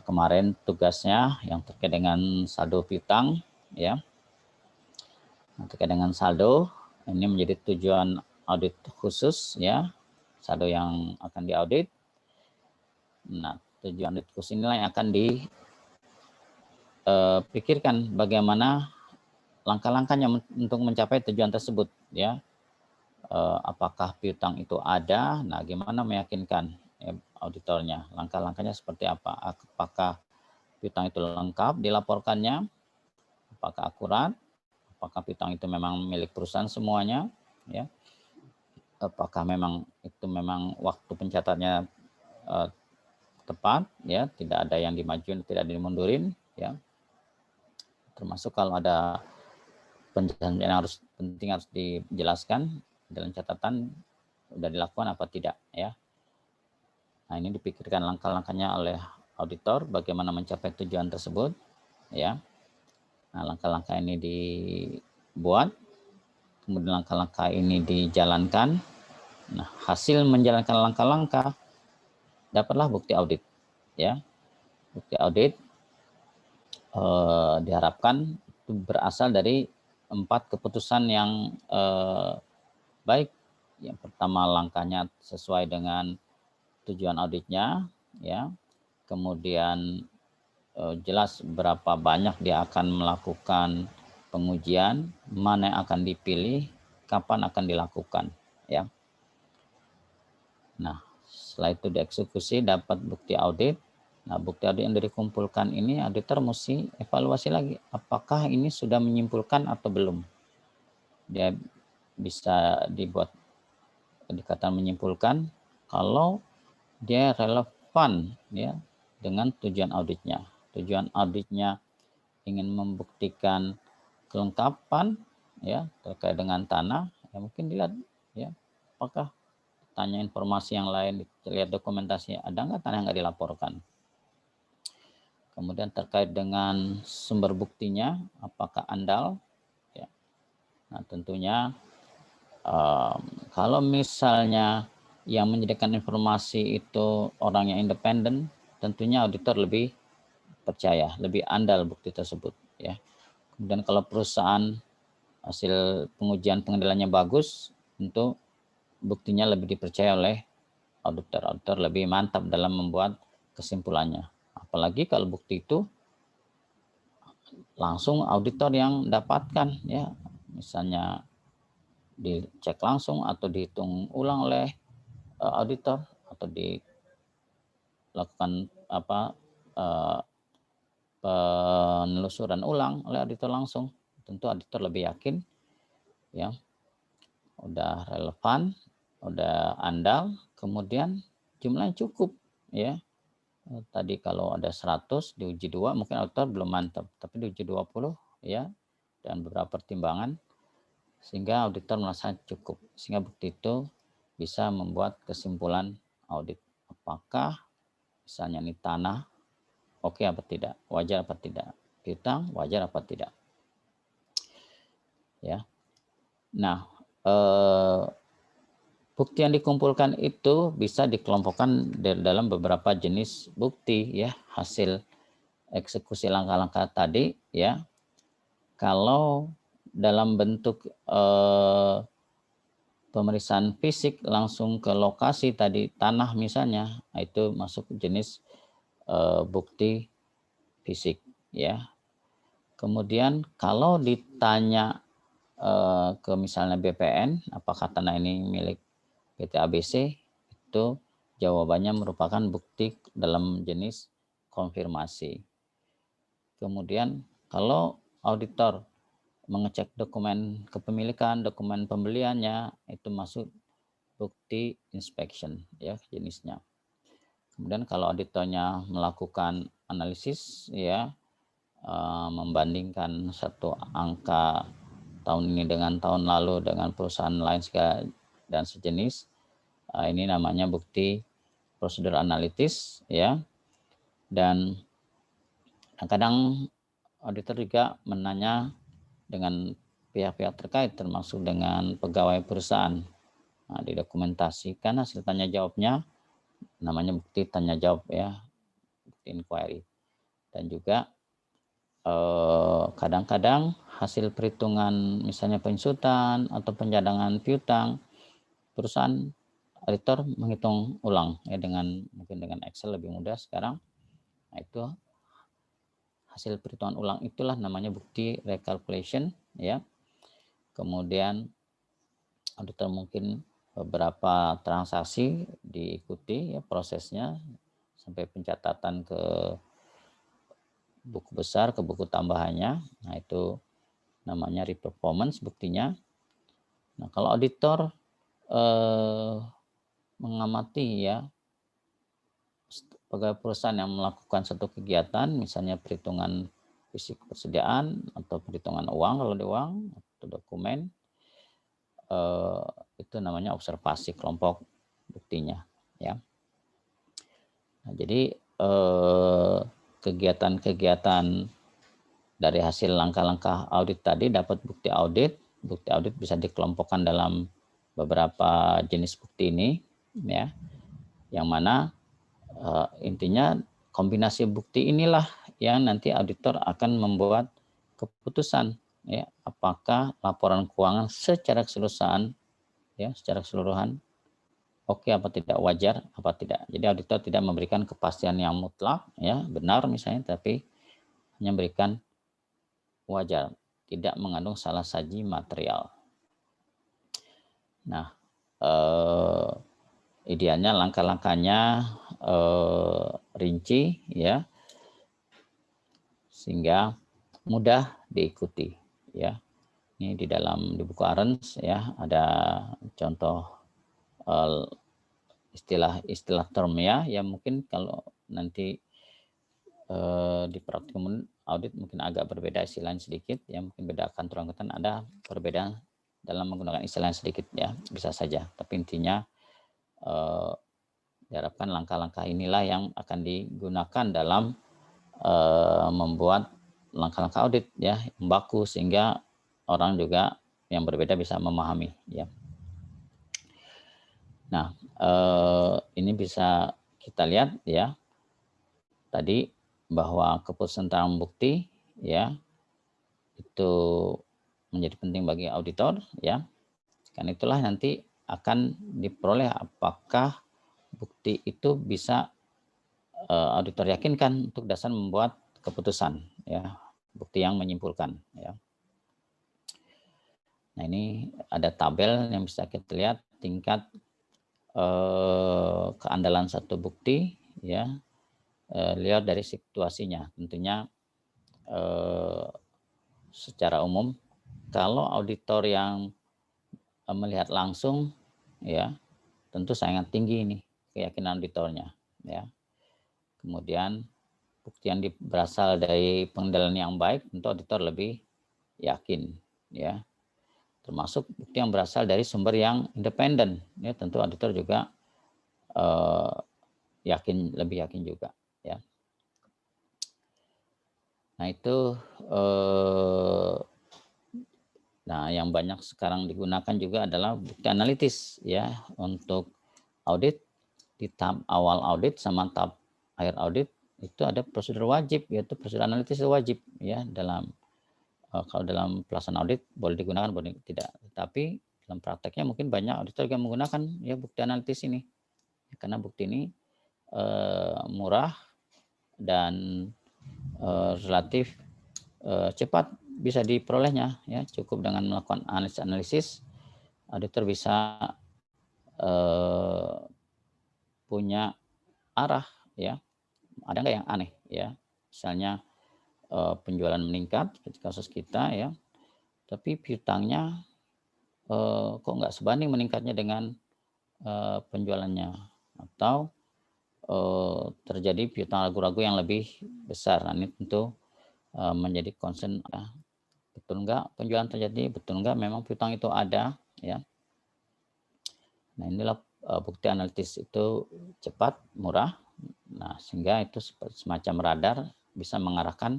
Kemarin tugasnya yang terkait dengan saldo piutang, ya. Nah, terkait dengan saldo, ini menjadi tujuan audit khusus, ya. Saldo yang akan diaudit. Nah, tujuan audit khusus inilah yang akan dipikirkan bagaimana langkah-langkahnya untuk mencapai tujuan tersebut, ya. Apakah piutang itu ada? Nah, gimana meyakinkan auditornya? Langkah-langkahnya seperti apa? Apakah piutang itu lengkap dilaporkannya? Apakah akurat? Apakah piutang itu memang milik perusahaan semuanya? Ya. Apakah memang itu memang waktu pencatatannya tepat? Ya, tidak ada yang dimajuin, tidak ada yang dimundurin. Ya. Termasuk kalau ada penjelasan yang penting harus dijelaskan dalam catatan sudah dilakukan apa tidak, ya. Nah, ini dipikirkan langkah-langkahnya oleh auditor bagaimana mencapai tujuan tersebut, ya. Nah, langkah-langkah ini dibuat, kemudian langkah-langkah ini dijalankan. Nah, hasil menjalankan langkah-langkah dapatlah bukti audit, ya. Bukti audit diharapkan itu berasal dari 4 keputusan yang baik. Yang pertama, langkahnya sesuai dengan tujuan auditnya, ya. Kemudian jelas berapa banyak dia akan melakukan pengujian, mana yang akan dipilih, kapan akan dilakukan, ya. Nah, setelah itu dieksekusi dapat bukti audit. Nah, bukti audit yang dikumpulkan ini auditor mesti evaluasi lagi, apakah ini sudah menyimpulkan atau belum. Dia bisa dibuat dikatakan menyimpulkan kalau dia relevan, ya, dengan tujuan auditnya. Tujuan auditnya ingin membuktikan kelengkapan, ya, terkait dengan tanah, ya mungkin dilihat, ya, apakah tanya informasi yang lain, lihat dokumentasi, ada nggak tanah yang nggak dilaporkan. Kemudian terkait dengan sumber buktinya, apakah andal, ya. Nah, tentunya kalau misalnya yang menyediakan informasi itu orang yang independen, tentunya auditor lebih percaya, lebih andal bukti tersebut, ya. Kemudian kalau perusahaan hasil pengujian pengendaliannya bagus, tentu buktinya lebih dipercaya oleh auditor. Auditor lebih mantap dalam membuat kesimpulannya. Apalagi kalau bukti itu langsung auditor yang dapatkan, ya. Misalnya dicek langsung atau dihitung ulang oleh auditor atau dilakukan penelusuran ulang oleh auditor langsung, tentu auditor lebih yakin, ya, udah relevan, udah andal, kemudian jumlahnya cukup, ya. Tadi kalau ada 100 diuji 2 mungkin auditor belum mantap, tapi diuji 20, ya, dan beberapa pertimbangan sehingga auditor merasa cukup, sehingga bukti itu bisa membuat kesimpulan audit. Apakah misalnya ini tanah oke apa tidak, wajar apa tidak, piutang wajar apa tidak, ya. Nah, bukti yang dikumpulkan itu bisa dikelompokkan dalam beberapa jenis bukti, ya, hasil eksekusi langkah-langkah tadi, ya. Kalau dalam bentuk pemeriksaan fisik langsung ke lokasi tadi tanah misalnya, itu masuk jenis bukti fisik, ya. Kemudian kalau ditanya ke misalnya BPN, apakah tanah ini milik PT ABC, itu jawabannya merupakan bukti dalam jenis konfirmasi. Kemudian kalau auditor mengecek dokumen kepemilikan, dokumen pembeliannya, itu masuk bukti inspection, ya, jenisnya. Kemudian kalau auditornya melakukan analisis, ya, membandingkan satu angka tahun ini dengan tahun lalu dengan perusahaan lain dan sejenis, ini namanya bukti prosedur analitis, ya. Dan kadang auditor juga menanya dengan pihak-pihak terkait termasuk dengan pegawai perusahaan. Nah, didokumentasikan hasil tanya jawabnya, namanya bukti tanya jawab ya, bukti inquiry. Dan juga kadang-kadang hasil perhitungan misalnya pensutan atau pencadangan piutang, perusahaan auditor menghitung ulang ya mungkin dengan Excel lebih mudah sekarang. Nah, itu hasil perhitungan ulang itulah namanya bukti recalculation ya. Kemudian auditor mungkin beberapa transaksi diikuti ya prosesnya sampai pencatatan ke buku besar, ke buku tambahannya. Nah, itu namanya reperformance buktinya. Nah, kalau auditor mengamati ya pegawai perusahaan yang melakukan satu kegiatan, misalnya perhitungan fisik persediaan atau perhitungan uang kalau di uang atau dokumen, itu namanya observasi kelompok buktinya ya. Nah, jadi kegiatan-kegiatan dari hasil langkah-langkah audit tadi dapat bukti audit. Bukti audit bisa dikelompokkan dalam beberapa jenis bukti ini ya, yang mana intinya kombinasi bukti inilah yang nanti auditor akan membuat keputusan ya, apakah laporan keuangan secara keseluruhan ya, secara keseluruhan oke apa tidak, wajar apa tidak. Jadi auditor tidak memberikan kepastian yang mutlak ya, benar misalnya, tapi hanya memberikan wajar, tidak mengandung salah saji material. Nah, idealnya langkah-langkahnya rinci ya, sehingga mudah diikuti ya. Ini di buku Arens ya ada contoh istilah termnya yang mungkin kalau nanti di praktikum audit mungkin agak berbeda istilahnya sedikit ya, mungkin beda kantor angkutan ada perbedaan dalam menggunakan istilah sedikit ya, bisa saja, tapi intinya diharapkan langkah-langkah inilah yang akan digunakan dalam membuat langkah-langkah audit ya yang baku, sehingga orang juga yang berbeda bisa memahami ya. Nah, ini bisa kita lihat ya tadi bahwa keputusan tentang bukti ya itu menjadi penting bagi auditor ya. Karena itulah nanti akan diperoleh apakah bukti itu bisa auditor yakinkan untuk dasar membuat keputusan ya, bukti yang menyimpulkan ya. Nah, ini ada tabel yang bisa kita lihat tingkat keandalan satu bukti ya, lihat dari situasinya. Tentunya secara umum kalau auditor yang melihat langsung ya tentu sangat tinggi ini keyakinan auditornya ya. Kemudian bukti yang berasal dari pengendalian yang baik tentu auditor lebih yakin ya. Termasuk bukti yang berasal dari sumber yang independen ya, tentu auditor juga lebih yakin juga ya. Nah, itu yang banyak sekarang digunakan juga adalah bukti analitis ya untuk audit. Di tahap awal audit sama tahap akhir audit itu ada prosedur wajib, yaitu prosedur analitis wajib ya. Kalau dalam pelaksanaan audit boleh digunakan, boleh tidak, tapi dalam prakteknya mungkin banyak auditor yang menggunakan ya bukti analitis ini karena bukti ini murah dan relatif cepat bisa diperolehnya ya. Cukup dengan melakukan analisis auditor bisa punya arah ya, ada nggak yang aneh ya, misalnya penjualan meningkat seperti kasus kita ya, tapi piutangnya kok nggak sebanding meningkatnya dengan penjualannya, atau terjadi piutang ragu-ragu yang lebih besar. Nah, ini tentu menjadi concern ya. Betul nggak penjualan terjadi, betul nggak memang piutang itu ada ya. Nah, inilah bukti analitis itu cepat, murah. Nah, sehingga itu semacam radar bisa mengarahkan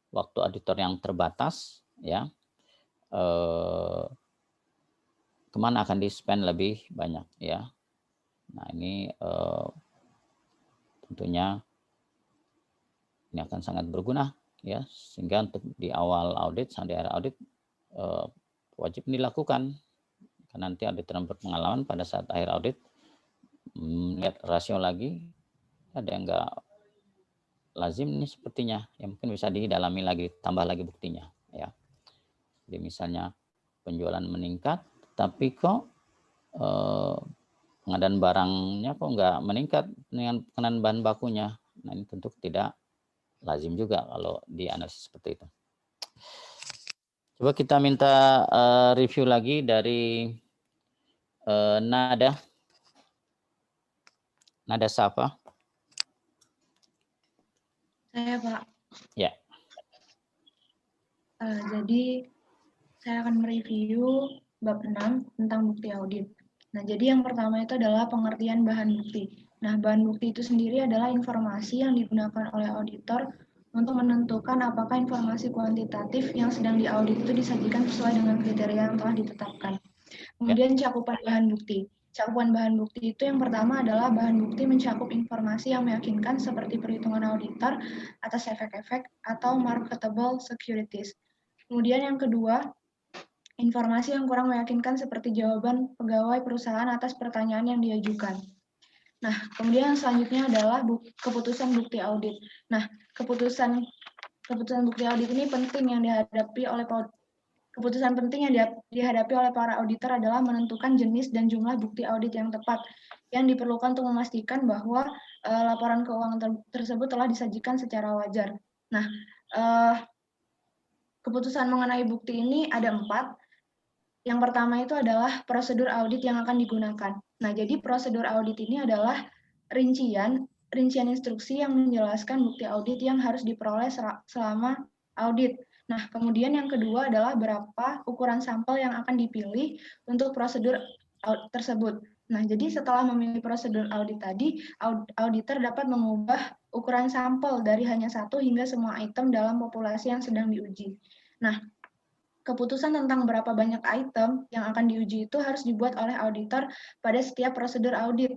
waktu auditor yang terbatas ya kemana akan di-spend lebih banyak ya. Nah ini tentunya ini akan sangat berguna ya, sehingga untuk di awal audit sampai akhir audit wajib dilakukan, karena nanti auditor yang berpengalaman pada saat akhir audit lihat rasio lagi ada yang enggak lazim ini sepertinya, yang mungkin bisa didalami lagi, tambah lagi buktinya ya. Jadi misalnya penjualan meningkat tapi kok pengadaan barangnya kok enggak meningkat dengan pengadaan bahan bakunya. Nah ini tentu tidak lazim juga kalau dianalisis seperti itu. Coba kita minta review lagi dari Nada Safa. Saya, Pak. Ya. Jadi saya akan mereview bab 6 tentang bukti audit. Nah, jadi yang pertama itu adalah pengertian bahan bukti. Nah, bahan bukti itu sendiri adalah informasi yang digunakan oleh auditor untuk menentukan apakah informasi kuantitatif yang sedang diaudit itu disajikan sesuai dengan kriteria yang telah ditetapkan. Kemudian cakupan bahan bukti. Cakupan bahan bukti itu yang pertama adalah bahan bukti mencakup informasi yang meyakinkan seperti perhitungan auditor atas efek-efek atau marketable securities. Kemudian yang kedua, informasi yang kurang meyakinkan seperti jawaban pegawai perusahaan atas pertanyaan yang diajukan. Nah, kemudian yang selanjutnya adalah keputusan bukti audit. Nah, keputusan bukti audit ini penting yang dihadapi oleh keputusan penting yang dihadapi oleh para auditor adalah menentukan jenis dan jumlah bukti audit yang tepat yang diperlukan untuk memastikan bahwa laporan keuangan tersebut telah disajikan secara wajar. Nah, keputusan mengenai bukti ini ada 4. Yang pertama itu adalah prosedur audit yang akan digunakan. Nah, jadi prosedur audit ini adalah rincian instruksi yang menjelaskan bukti audit yang harus diperoleh selama audit. Nah, kemudian yang kedua adalah berapa ukuran sampel yang akan dipilih untuk prosedur tersebut. Nah, jadi setelah memilih prosedur audit tadi, auditor dapat mengubah ukuran sampel dari hanya 1 hingga semua item dalam populasi yang sedang diuji. Nah, keputusan tentang berapa banyak item yang akan diuji itu harus dibuat oleh auditor pada setiap prosedur audit.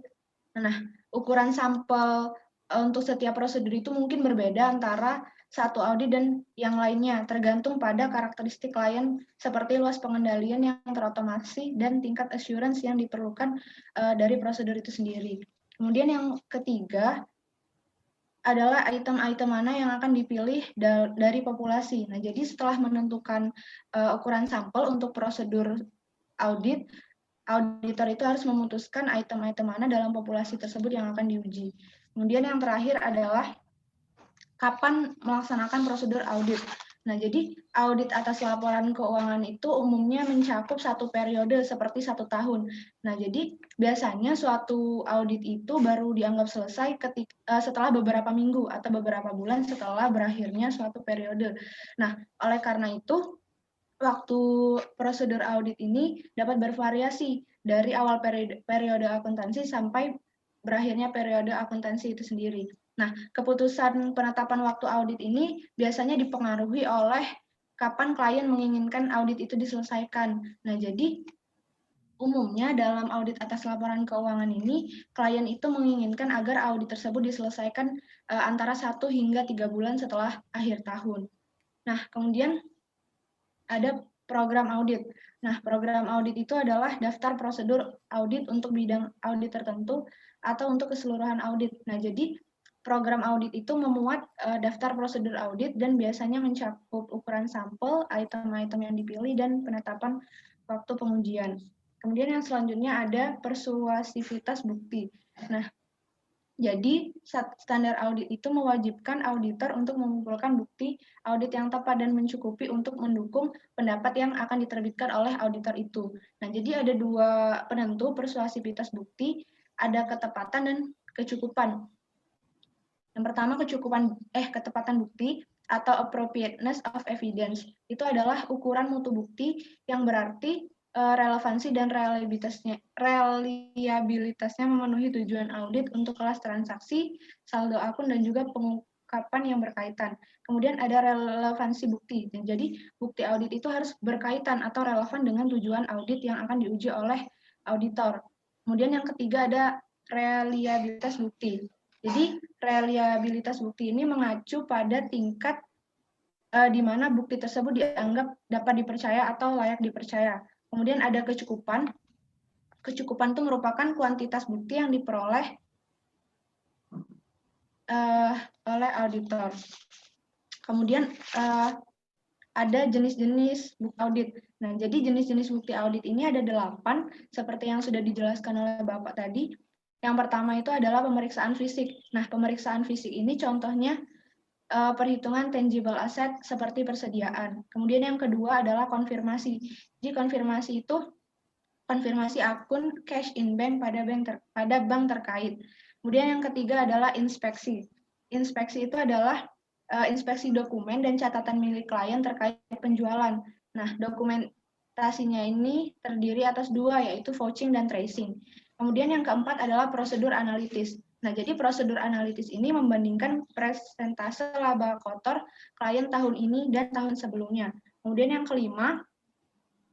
Nah, ukuran sampel untuk setiap prosedur itu mungkin berbeda antara satu audit dan yang lainnya, tergantung pada karakteristik klien seperti luas pengendalian yang terotomasi dan tingkat assurance yang diperlukan dari prosedur itu sendiri. Kemudian yang ketiga adalah item-item mana yang akan dipilih dari populasi. Nah, jadi setelah menentukan ukuran sampel untuk prosedur audit, auditor itu harus memutuskan item-item mana dalam populasi tersebut yang akan diuji. Kemudian yang terakhir adalah kapan melaksanakan prosedur audit. Nah, jadi audit atas laporan keuangan itu umumnya mencakup 1 periode seperti 1 tahun. Nah, jadi biasanya suatu audit itu baru dianggap selesai setelah beberapa minggu atau beberapa bulan setelah berakhirnya suatu periode. Nah, oleh karena itu, waktu prosedur audit ini dapat bervariasi dari awal periode akuntansi sampai berakhirnya periode akuntansi itu sendiri. Nah, keputusan penetapan waktu audit ini biasanya dipengaruhi oleh kapan klien menginginkan audit itu diselesaikan. Nah, jadi umumnya dalam audit atas laporan keuangan ini, klien itu menginginkan agar audit tersebut diselesaikan antara 1 hingga 3 bulan setelah akhir tahun. Nah, kemudian ada program audit. Nah, program audit itu adalah daftar prosedur audit untuk bidang audit tertentu atau untuk keseluruhan audit. Nah, jadi program audit itu memuat daftar prosedur audit dan biasanya mencakup ukuran sampel, item-item yang dipilih, dan penetapan waktu pengujian. Kemudian yang selanjutnya ada persuasivitas bukti. Nah, jadi standar audit itu mewajibkan auditor untuk mengumpulkan bukti audit yang tepat dan mencukupi untuk mendukung pendapat yang akan diterbitkan oleh auditor itu. Nah, jadi ada 2 penentu persuasivitas bukti, ada ketepatan dan kecukupan. Yang pertama ketepatan bukti atau appropriateness of evidence. Itu adalah ukuran mutu bukti yang berarti relevansi dan reliabilitasnya memenuhi tujuan audit untuk kelas transaksi, saldo akun, dan juga ungkapan yang berkaitan. Kemudian ada relevansi bukti. Jadi bukti audit itu harus berkaitan atau relevan dengan tujuan audit yang akan diuji oleh auditor. Kemudian yang ketiga ada reliabilitas bukti. Jadi reliabilitas bukti ini mengacu pada tingkat di mana bukti tersebut dianggap dapat dipercaya atau layak dipercaya. Kemudian ada kecukupan. Kecukupan itu merupakan kuantitas bukti yang diperoleh oleh auditor. Kemudian ada jenis-jenis bukti audit. Nah, jadi jenis-jenis bukti audit ini ada 8, seperti yang sudah dijelaskan oleh Bapak tadi. Yang pertama itu adalah pemeriksaan fisik. Nah, pemeriksaan fisik ini contohnya perhitungan tangible asset seperti persediaan. Kemudian yang kedua adalah konfirmasi. Jadi konfirmasi itu konfirmasi akun cash in bank pada bank terkait. Kemudian yang ketiga adalah inspeksi. Inspeksi itu adalah inspeksi dokumen dan catatan milik klien terkait penjualan. Nah, dokumentasinya ini terdiri atas 2, yaitu vouching dan tracing. Kemudian yang keempat adalah prosedur analitis. Nah, jadi prosedur analitis ini membandingkan persentase laba kotor klien tahun ini dan tahun sebelumnya. Kemudian yang kelima,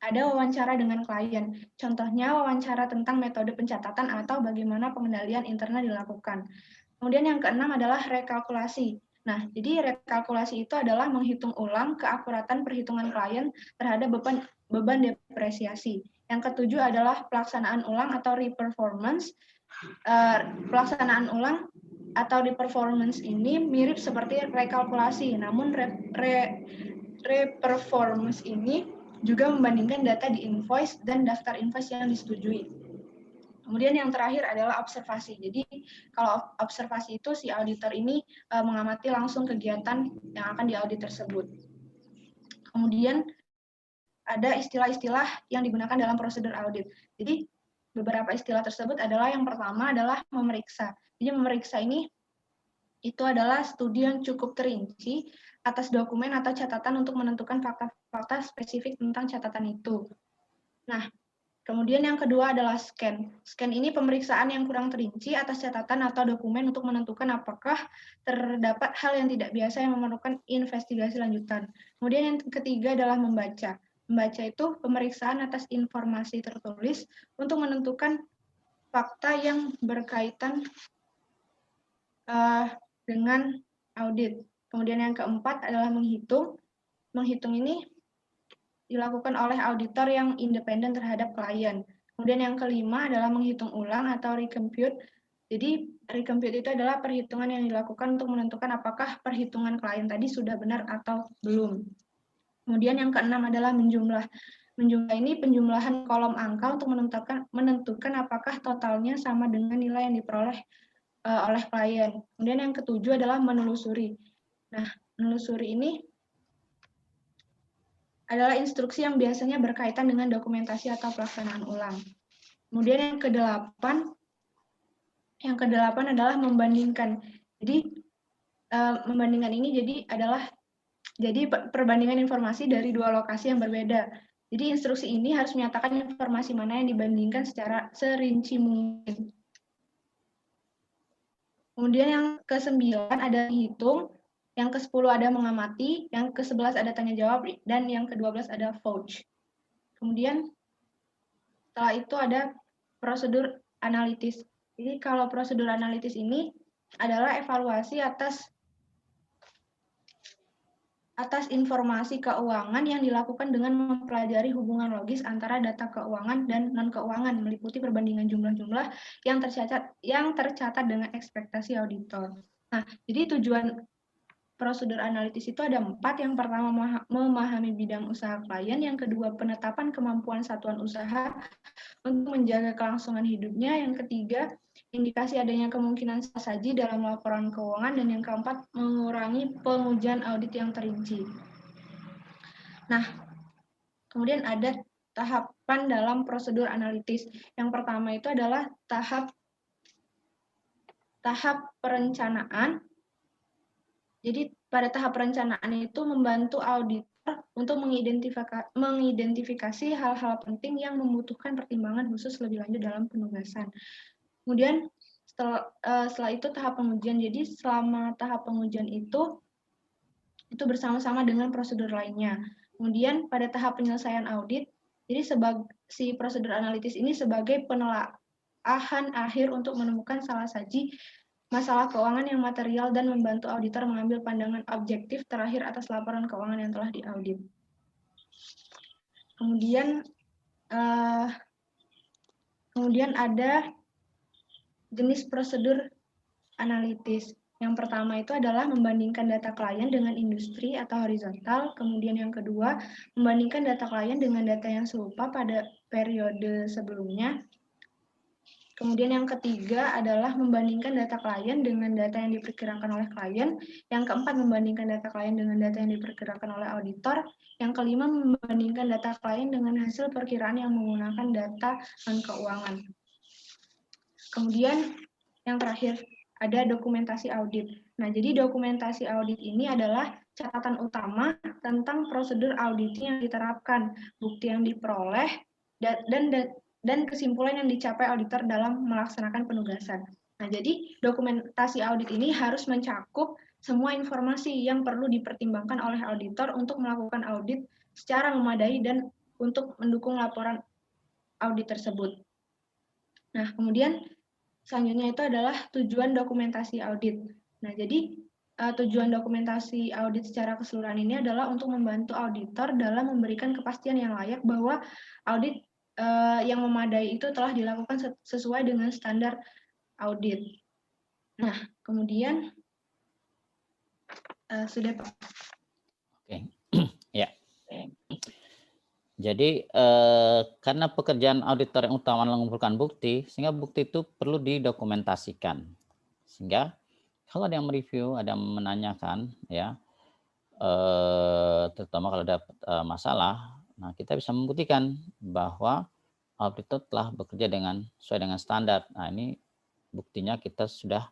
ada wawancara dengan klien. Contohnya wawancara tentang metode pencatatan atau bagaimana pengendalian internal dilakukan. Kemudian yang keenam adalah rekalkulasi. Nah, jadi rekalkulasi itu adalah menghitung ulang keakuratan perhitungan klien terhadap beban depresiasi. Yang ketujuh adalah pelaksanaan ulang atau reperformance. Pelaksanaan ulang atau reperformance ini mirip seperti rekalkulasi, namun reperformance ini juga membandingkan data di invoice dan daftar invoice yang disetujui. Kemudian yang terakhir adalah observasi. Jadi kalau observasi itu si auditor ini mengamati langsung kegiatan yang akan diaudit tersebut. Kemudian ada istilah-istilah yang digunakan dalam prosedur audit. Jadi beberapa istilah tersebut adalah yang pertama adalah memeriksa. Jadi memeriksa ini itu adalah studi yang cukup terinci atas dokumen atau catatan untuk menentukan fakta-fakta spesifik tentang catatan itu. Nah, kemudian yang kedua adalah scan. Scan ini pemeriksaan yang kurang terinci atas catatan atau dokumen untuk menentukan apakah terdapat hal yang tidak biasa yang memerlukan investigasi lanjutan. Kemudian yang ketiga adalah membaca. Membaca itu pemeriksaan atas informasi tertulis untuk menentukan fakta yang berkaitan dengan audit. Kemudian yang keempat adalah menghitung. Menghitung ini dilakukan oleh auditor yang independen terhadap klien. Kemudian yang kelima adalah menghitung ulang atau recompute. Jadi recompute itu adalah perhitungan yang dilakukan untuk menentukan apakah perhitungan klien tadi sudah benar atau belum. Kemudian yang keenam adalah menjumlah. Menjumlah ini penjumlahan kolom angka untuk menentukan apakah totalnya sama dengan nilai yang diperoleh oleh klien. Kemudian yang ketujuh adalah menelusuri. Nah, menelusuri ini adalah instruksi yang biasanya berkaitan dengan dokumentasi atau pelaksanaan ulang. Kemudian yang kedelapan adalah membandingkan. Jadi membandingkan ini jadi perbandingan informasi dari 2 lokasi yang berbeda. Jadi instruksi ini harus menyatakan informasi mana yang dibandingkan secara serinci mungkin. Kemudian yang ke-9 ada hitung, yang ke-10 ada mengamati, yang ke-11 ada tanya jawab, dan yang ke-12 ada vouch. Kemudian setelah itu ada prosedur analitis. Jadi kalau prosedur analitis ini adalah evaluasi atas informasi keuangan yang dilakukan dengan mempelajari hubungan logis antara data keuangan dan non-keuangan, meliputi perbandingan jumlah-jumlah yang tercatat dengan ekspektasi auditor. Nah, jadi tujuan prosedur analitis itu ada 4. Yang pertama memahami bidang usaha klien, yang kedua penetapan kemampuan satuan usaha untuk menjaga kelangsungan hidupnya, yang ketiga indikasi adanya kemungkinan saji dalam laporan keuangan, dan yang keempat mengurangi pengujian audit yang terinci. Nah, kemudian ada tahapan dalam prosedur analitis. Yang pertama itu adalah tahap perencanaan. Jadi pada tahap perencanaan itu membantu auditor untuk mengidentifikasi hal-hal penting yang membutuhkan pertimbangan khusus lebih lanjut dalam penugasan. Kemudian setelah itu tahap pengujian. Jadi selama tahap pengujian itu bersama-sama dengan prosedur lainnya. Kemudian pada tahap penyelesaian audit, jadi si prosedur analitis ini sebagai penelaahan akhir untuk menemukan salah saji masalah keuangan yang material dan membantu auditor mengambil pandangan objektif terakhir atas laporan keuangan yang telah diaudit. Kemudian ada jenis prosedur analitis. Yang pertama itu adalah membandingkan data klien dengan industri atau horizontal. Kemudian yang kedua, membandingkan data klien dengan data yang serupa pada periode sebelumnya. Kemudian yang ketiga adalah membandingkan data klien dengan data yang diperkirakan oleh klien. Yang keempat, membandingkan data klien dengan data yang diperkirakan oleh auditor. Yang kelima, membandingkan data klien dengan hasil perkiraan yang menggunakan data keuangan. Kemudian yang terakhir, ada dokumentasi audit. Nah, jadi dokumentasi audit ini adalah catatan utama tentang prosedur audit yang diterapkan, bukti yang diperoleh, dan kesimpulan yang dicapai auditor dalam melaksanakan penugasan. Nah, jadi dokumentasi audit ini harus mencakup semua informasi yang perlu dipertimbangkan oleh auditor untuk melakukan audit secara memadai dan untuk mendukung laporan audit tersebut. Nah, kemudian selanjutnya itu adalah tujuan dokumentasi audit. Nah, jadi tujuan dokumentasi audit secara keseluruhan ini adalah untuk membantu auditor dalam memberikan kepastian yang layak bahwa audit yang memadai itu telah dilakukan sesuai dengan standar audit. Nah, kemudian sudah Pak. Oke, ya. Jadi karena pekerjaan auditor yang utama mengumpulkan bukti, sehingga bukti itu perlu didokumentasikan. Sehingga kalau ada yang mereview, ada yang menanyakan, ya, terutama kalau ada masalah, nah kita bisa membuktikan bahwa auditor telah bekerja sesuai dengan standar. Nah, ini buktinya kita sudah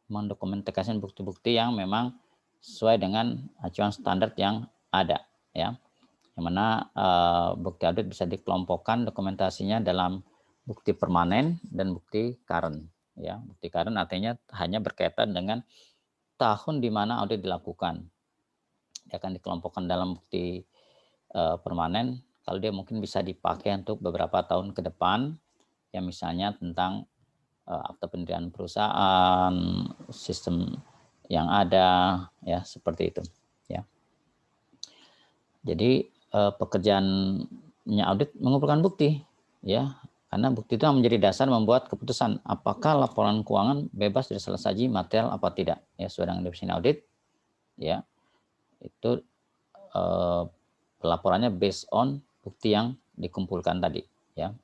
mendokumentasikan bukti-bukti yang memang sesuai dengan acuan standar yang ada, ya. Yang mana bukti audit bisa dikelompokkan dokumentasinya dalam bukti permanen dan bukti current. Ya, bukti current artinya hanya berkaitan dengan tahun di mana audit dilakukan. Dia akan dikelompokkan dalam bukti permanen kalau dia mungkin bisa dipakai untuk beberapa tahun ke depan, ya misalnya tentang akta pendirian perusahaan, sistem yang ada, ya seperti itu. Ya. Jadi pekerjaannya audit mengumpulkan bukti, ya, karena bukti itu menjadi dasar membuat keputusan apakah laporan keuangan bebas dari salah saji material apa tidak, ya sesuai dengan definisi audit, ya itu laporannya based on bukti yang dikumpulkan tadi, ya.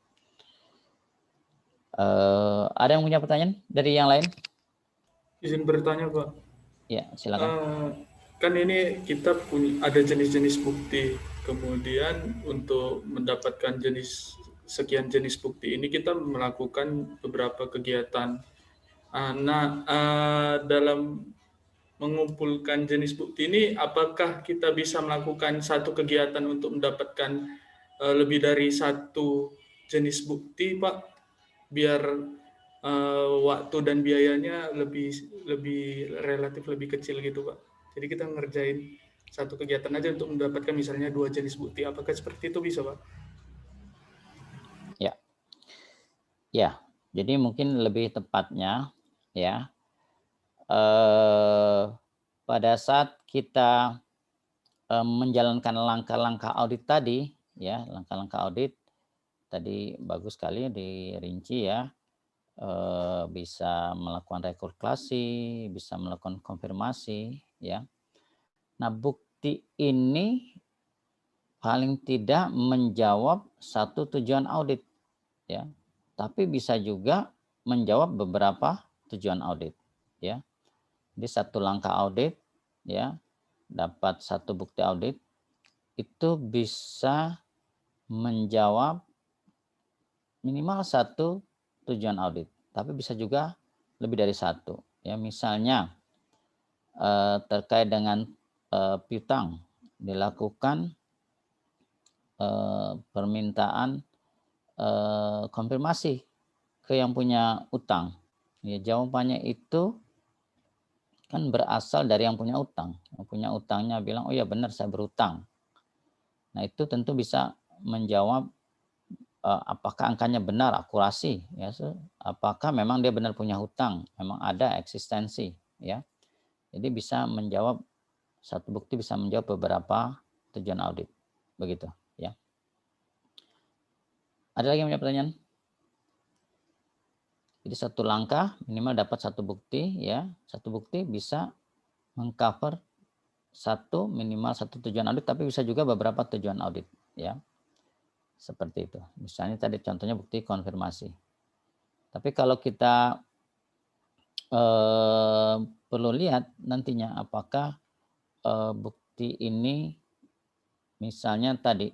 Ada yang punya pertanyaan dari yang lain? Izin bertanya, Pak. Ya, silakan. Kan ini kita punya ada jenis-jenis bukti. Kemudian untuk mendapatkan sekian jenis bukti ini kita melakukan beberapa kegiatan. Dalam mengumpulkan jenis bukti ini, apakah kita bisa melakukan satu kegiatan untuk mendapatkan lebih dari satu jenis bukti, Pak? Biar waktu dan biayanya relatif lebih kecil gitu, Pak. Jadi kita ngerjain satu kegiatan aja untuk mendapatkan misalnya 2 jenis bukti. Apakah seperti itu bisa, Pak? Ya. Ya, jadi mungkin lebih tepatnya, ya, pada saat kita menjalankan langkah-langkah audit tadi, ya, langkah-langkah audit tadi bagus sekali dirinci, ya, bisa melakukan rekursi, bisa melakukan konfirmasi, ya. Nah, bukti ini paling tidak menjawab satu tujuan audit, ya, tapi bisa juga menjawab beberapa tujuan audit, ya. Jadi satu langkah audit, ya, dapat satu bukti audit itu bisa menjawab minimal satu tujuan audit, tapi bisa juga lebih dari satu, ya. Misalnya terkait dengan piutang, dilakukan permintaan konfirmasi ke yang punya utang, Ya, jawabannya itu kan berasal dari yang punya utang. Yang punya utangnya bilang, oh ya benar saya berutang. Nah itu tentu bisa menjawab apakah angkanya benar, akurasi, ya, apakah memang dia benar punya hutang, memang ada eksistensi, ya. Jadi bisa menjawab, satu bukti bisa menjawab beberapa tujuan audit, begitu, ya. Ada lagi yang punya pertanyaan? Jadi satu langkah minimal dapat satu bukti, ya. Satu bukti bisa mengcover minimal satu tujuan audit, tapi bisa juga beberapa tujuan audit, ya. Seperti itu. Misalnya tadi contohnya bukti konfirmasi. Tapi kalau kita perlu lihat nantinya apakah bukti ini misalnya tadi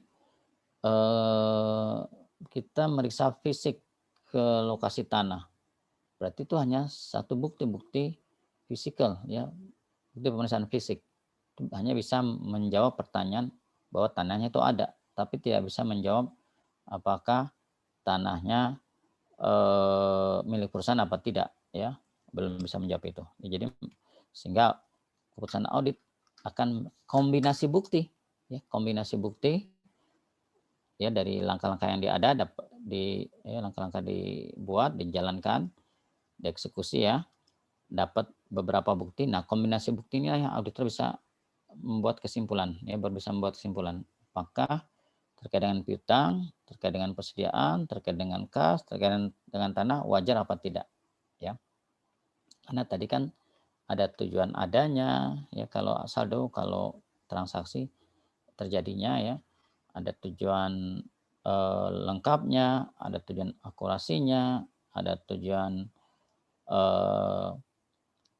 kita meriksa fisik ke lokasi tanah. Berarti itu hanya satu bukti fisikal, ya, bukti pemeriksaan fisik. Itu hanya bisa menjawab pertanyaan bahwa tanahnya itu ada, tapi tidak bisa menjawab apakah tanahnya milik perusahaan apa tidak, ya, belum bisa menjawab itu. Ya, jadi sehingga keputusan audit akan kombinasi bukti, ya, kombinasi bukti, ya, dari langkah-langkah yang ada langkah-langkah dibuat, dijalankan, dieksekusi, ya, dapat beberapa bukti. Nah, kombinasi bukti ini yang auditor bisa membuat kesimpulan, ya, baru bisa membuat kesimpulan apakah terkait dengan piutang, terkait dengan persediaan, terkait dengan kas, terkait dengan tanah, wajar apa tidak, ya. Karena tadi kan ada tujuan adanya, ya, kalau saldo, kalau transaksi terjadinya, ya, ada tujuan lengkapnya, ada tujuan akurasinya, ada tujuan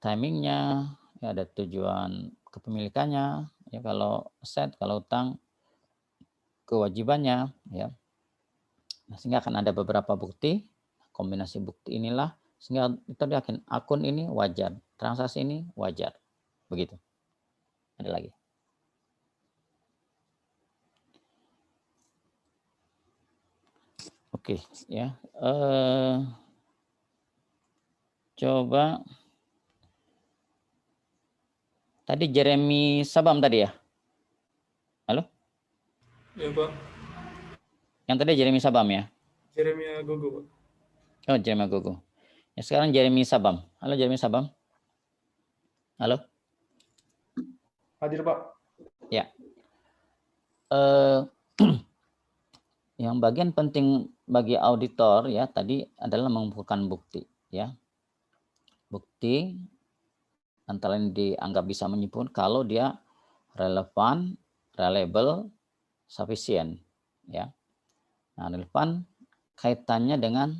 timingnya, ya, ada tujuan kepemilikannya, ya, kalau aset, kalau utang kewajibannya, ya. Nah, sehingga akan ada beberapa bukti, kombinasi bukti inilah sehingga kita yakin akun ini wajar, transaksi ini wajar, begitu. Ada lagi? Oke, ya. Coba tadi Jeremy Sabam tadi, ya? Halo? Ya, Pak. Yang tadi Jeremy Sabam, ya? Jeremy Gogo, Pak. Oh, Jeremy Gogo. Ya, sekarang Jeremy Sabam. Halo Jeremy Sabam. Halo? Hadir, Pak. Ya. Yang bagian penting bagi auditor, ya, tadi adalah mengumpulkan bukti, ya. Bukti antara lain dianggap bisa menyimpulkan kalau dia relevan, reliable, sufficient, ya. Nah, relevan kaitannya dengan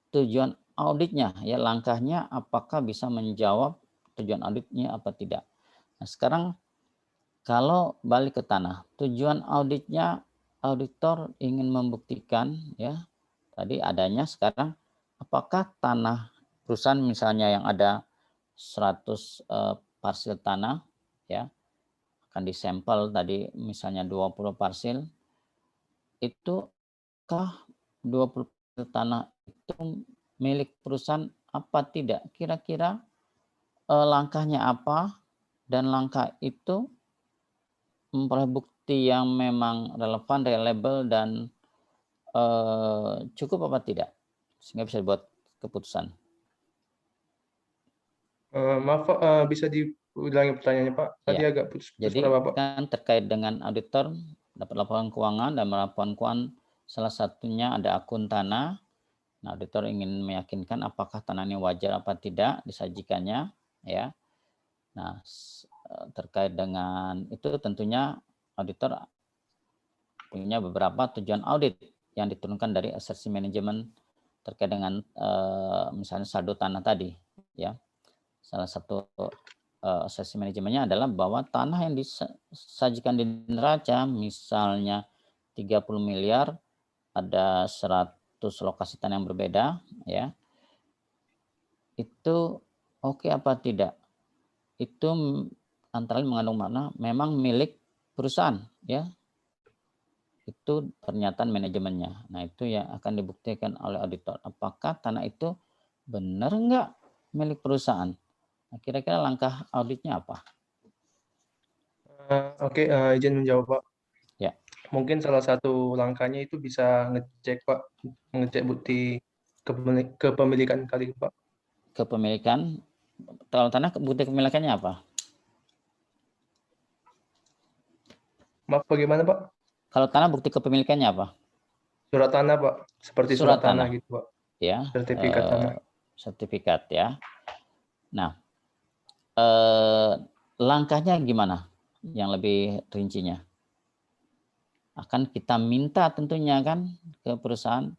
tujuan auditnya, ya, langkahnya apakah bisa menjawab tujuan auditnya apa tidak. Nah, sekarang kalau balik ke tanah, tujuan auditnya auditor ingin membuktikan, ya, tadi adanya sekarang apakah tanah perusahaan misalnya yang ada 100 parcel tanah, ya, akan disampel tadi misalnya 20 parcel, itu kah 20 parcel tanah itu milik perusahaan apa tidak? Kira-kira langkahnya apa, dan langkah itu memperoleh bukti yang memang relevan, reliable, dan cukup apa tidak, sehingga bisa dibuat keputusan. Maaf, Pak, bisa diulangi pertanyaannya, Pak? Tadi Ya. agak putus-putus Jadi suara Bapak. kan terkait dengan auditor dapat laporan keuangan, dan laporan keuangan salah satunya ada akun tanah. Nah, auditor ingin meyakinkan apakah tanah ini wajar apa tidak disajikannya, ya. Nah, terkait dengan itu tentunya auditor punya beberapa tujuan audit yang diturunkan dari asersi manajemen terkait dengan misalnya saldo tanah tadi, ya. Salah satu asersi manajemennya adalah bahwa tanah yang disajikan di neraca misalnya 30 miliar, ada 100 lokasi tanah yang berbeda, ya. Itu oke apa tidak? Itu antara lain mengandung makna memang milik perusahaan, ya. Itu pernyataan manajemennya. Nah, itu yang akan dibuktikan oleh auditor. Apakah tanah itu benar enggak milik perusahaan. Nah, kira-kira langkah auditnya apa? Oke, izin menjawab Pak. Ya. Mungkin salah satu langkahnya itu bisa ngecek Pak, ngecek bukti kepemilikan kali Pak. Kepemilikan, kalau tanah bukti kepemilikannya apa? Maaf, bagaimana Pak? Kalau tanah bukti kepemilikannya apa? Surat tanah Pak, seperti surat tanah gitu Pak. Ya, Sertifikat tanah. sertifikat ya. Nah, langkahnya gimana? Yang lebih rincinya? Akan kita minta tentunya kan ke perusahaan.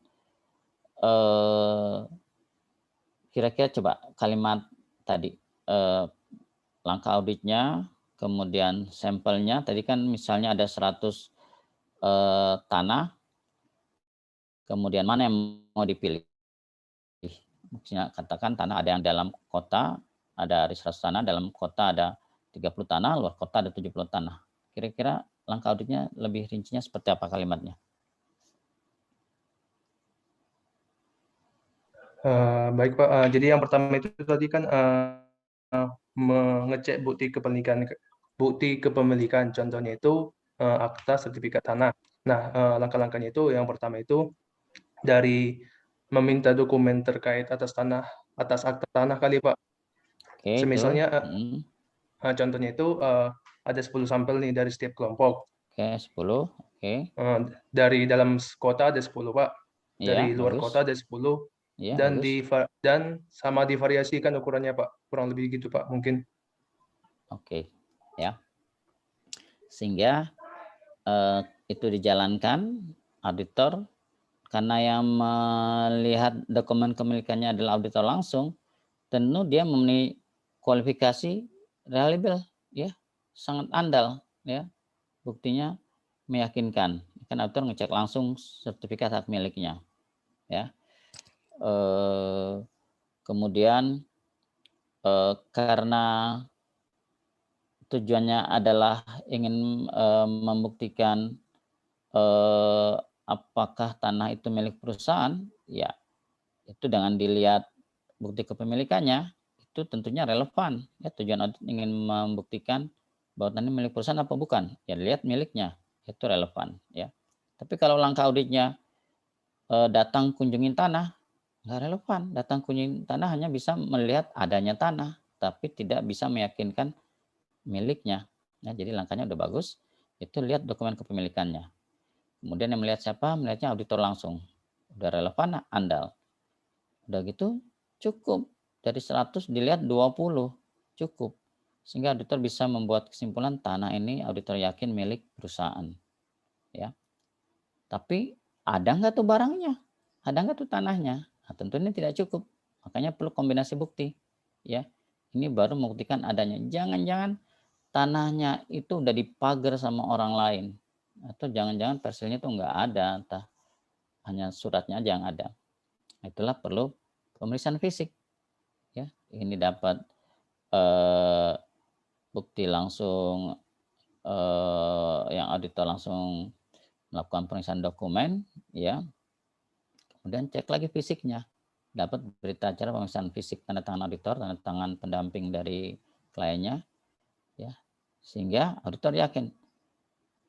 Kira-kira coba kalimat tadi, langkah auditnya, kemudian sampelnya, tadi kan misalnya ada 100 tanah, kemudian mana yang mau dipilih? Maksudnya katakan tanah ada yang dalam kota, ada 100 tanah, dalam kota ada 30 tanah, luar kota ada 70 tanah. Kira-kira langkah auditnya lebih rincinya seperti apa kalimatnya? Baik Pak, jadi yang pertama itu tadi kan mengecek bukti kepemilikan, contohnya itu akta sertifikat tanah. Nah, langkah-langkahnya itu yang pertama itu dari meminta dokumen terkait atas akta tanah kali Pak. Oke, Semisalnya contohnya itu ada 10 sampel nih dari setiap kelompok. Oke, 10. Oke. Dari dalam kota ada 10 Pak. Dari Iya, luar bagus. kota ada 10. Iya, Dan bagus. dan sama divariasikan ukurannya Pak. Kurang lebih gitu Pak mungkin. Oke, ya. Sehingga itu dijalankan auditor, karena yang melihat dokumen kepemilikannya adalah auditor langsung, tentu dia memenuhi kualifikasi reliable, ya, sangat andal, ya, buktinya meyakinkan. Kan auditor ngecek langsung sertifikat hak miliknya, ya. Kemudian karena tujuannya adalah ingin membuktikan apakah tanah itu milik perusahaan, ya itu dengan dilihat bukti kepemilikannya itu tentunya relevan. Ya, tujuan audit ingin membuktikan bahwa tanah milik perusahaan apa bukan, ya lihat miliknya, itu relevan, ya. Tapi kalau langkah auditnya datang kunjungin tanah, nggak relevan. Datang kunjungin tanah hanya bisa melihat adanya tanah, tapi tidak bisa meyakinkan miliknya. Ya, jadi langkahnya udah bagus, itu lihat dokumen kepemilikannya. Kemudian yang melihat siapa? Melihatnya auditor langsung. Udah relevan, andal. Udah gitu cukup. Dari 100 dilihat 20, cukup. Sehingga auditor bisa membuat kesimpulan tanah ini auditor yakin milik perusahaan. Ya. Tapi ada nggak tuh barangnya? Ada nggak tuh tanahnya? Nah, tentu ini tidak cukup. Makanya perlu kombinasi bukti. Ya. Ini baru membuktikan adanya. Jangan-jangan tanahnya itu udah dipagar sama orang lain. Atau jangan-jangan persilnya itu nggak ada. Entah hanya suratnya aja yang ada. Itulah perlu pemeriksaan fisik. Ya, ini dapat bukti langsung, yang auditor langsung melakukan pemeriksaan dokumen, ya. Kemudian cek lagi fisiknya, dapat berita acara pemeriksaan fisik, tanda tangan auditor, tanda tangan pendamping dari kliennya, ya, sehingga auditor yakin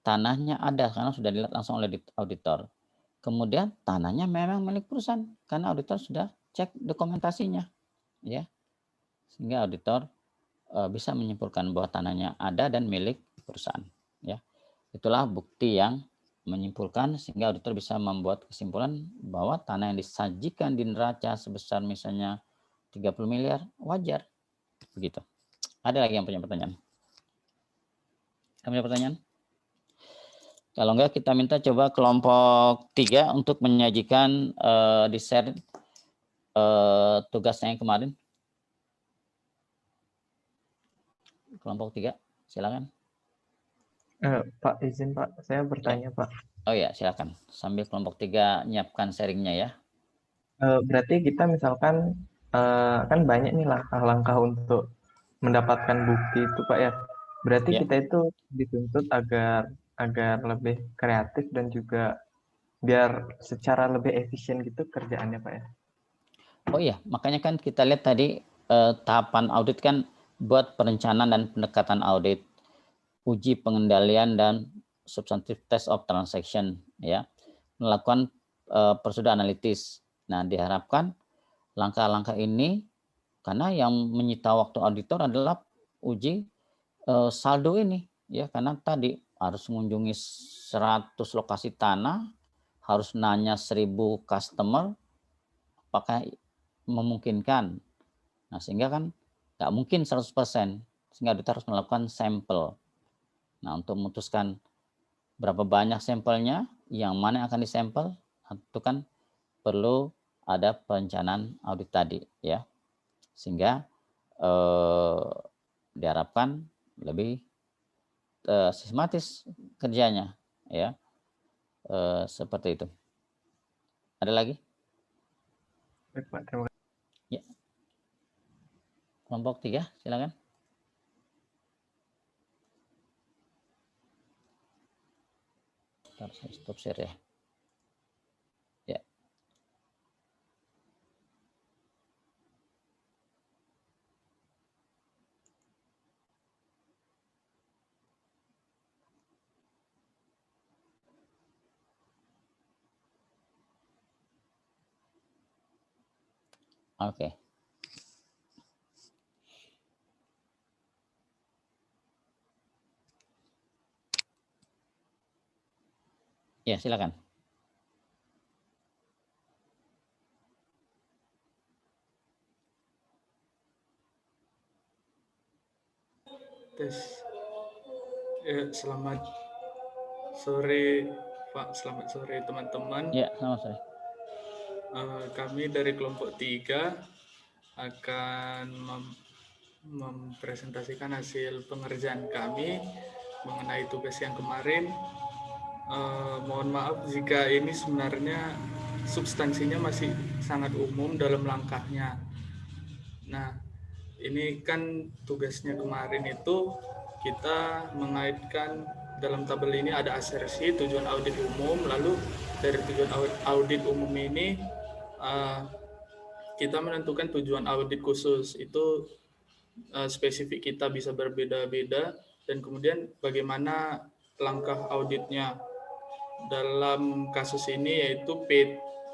tanahnya ada karena sudah dilihat langsung oleh auditor. Kemudian tanahnya memang milik perusahaan karena auditor sudah cek dokumentasinya, ya, sehingga auditor bisa menyimpulkan bahwa tanahnya ada dan milik perusahaan, ya. Itulah bukti yang menyimpulkan sehingga auditor bisa membuat kesimpulan bahwa tanah yang disajikan di neraca sebesar misalnya 30 miliar wajar, begitu. Ada lagi yang punya pertanyaan? Punya pertanyaan? Kalau enggak kita minta coba kelompok 3 untuk menyajikan di share tugasnya yang kemarin. Kelompok 3, silakan. Pak, izin Pak, saya bertanya Pak. Oh ya, silakan. Sambil kelompok 3 nyiapkan sharingnya ya. Berarti kita misalkan kan banyak nih langkah-langkah untuk mendapatkan bukti itu Pak ya. Berarti kita itu dituntut agar lebih kreatif dan juga biar secara lebih efisien gitu kerjaannya Pak ya. Oh iya, makanya kan kita lihat tadi tahapan audit kan buat perencanaan dan pendekatan audit, uji pengendalian dan substantive test of transaction, ya, melakukan prosedur analitis. Nah, diharapkan langkah-langkah ini, karena yang menyita waktu auditor adalah uji saldo ini, ya, karena tadi harus mengunjungi 100 lokasi tanah, harus nanya 1000 customer, apakah memungkinkan. Nah, sehingga kan nggak mungkin 100%, sehingga auditor harus melakukan sampel. Nah, untuk memutuskan berapa banyak sampelnya, yang mana yang akan disampel, itu kan perlu ada perencanaan audit tadi, ya, sehingga diharapkan lebih sistematis kerjanya, ya, seperti itu. Ada lagi? Baik, Pak, terima kasih. Ya. Kelompok 3, silakan. Ntar saya stop share ya. Ya. Oke. Ya, silakan. Tes. Ya, selamat sore Pak, selamat sore teman-teman. Ya, selamat sore. Kami dari kelompok 3 akan mempresentasikan hasil pengerjaan kami mengenai tugas yang kemarin. Mohon maaf jika ini sebenarnya substansinya masih sangat umum dalam langkahnya. Nah, ini kan tugasnya kemarin itu kita mengaitkan dalam tabel ini ada asersi tujuan audit umum, lalu dari tujuan audit umum ini kita menentukan tujuan audit khusus. Itu spesifik kita bisa berbeda-beda, dan kemudian bagaimana langkah auditnya. Dalam kasus ini yaitu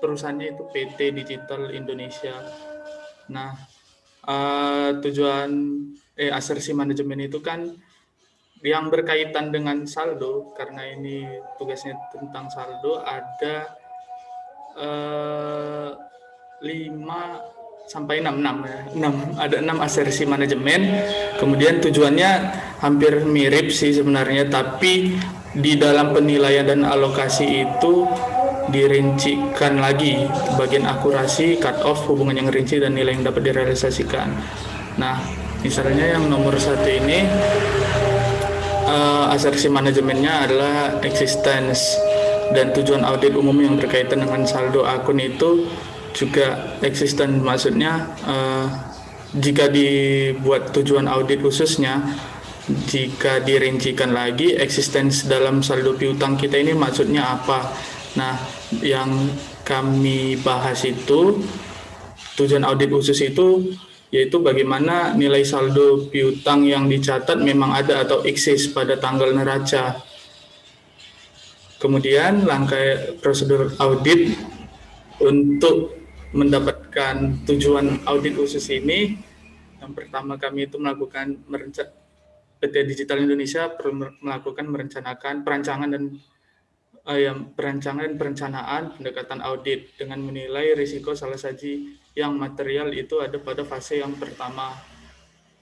perusahaannya itu PT Digital Indonesia. Nah, tujuan asersi manajemen itu kan yang berkaitan dengan saldo, karena ini tugasnya tentang saldo, ada 5 sampai 6 ada 6 asersi manajemen. Kemudian tujuannya hampir mirip sih sebenarnya, tapi di dalam penilaian dan alokasi itu dirincikan lagi bagian akurasi, cut off, hubungan yang rinci, dan nilai yang dapat direalisasikan. Nah, misalnya yang nomor 1 ini asersi manajemennya adalah existence, dan tujuan audit umum yang berkaitan dengan saldo akun itu juga existence. Maksudnya jika dibuat tujuan audit khususnya, jika dirincikan lagi existence dalam saldo piutang kita ini maksudnya apa. Nah, yang kami bahas itu tujuan audit khusus itu yaitu bagaimana nilai saldo piutang yang dicatat memang ada atau eksis pada tanggal neraca. Kemudian langkah prosedur audit untuk mendapatkan tujuan audit khusus ini, yang pertama kami itu melakukan PT Digital Indonesia perlu melakukan perancangan dan perencanaan pendekatan audit dengan menilai risiko salah saji yang material itu ada pada fase yang pertama.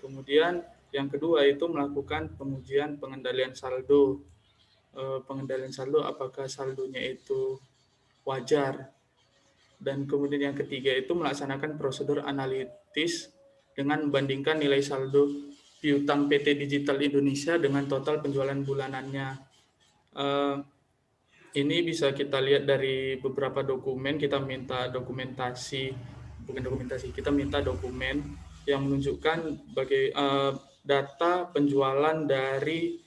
Kemudian yang kedua itu melakukan pengujian pengendalian saldo. Pengendalian saldo, apakah saldonya itu wajar. Dan kemudian yang ketiga itu melaksanakan prosedur analitis dengan membandingkan nilai saldo piutang PT Digital Indonesia dengan total penjualan bulanannya. Ini bisa kita lihat dari beberapa dokumen. Kita minta kita minta dokumen yang menunjukkan data penjualan dari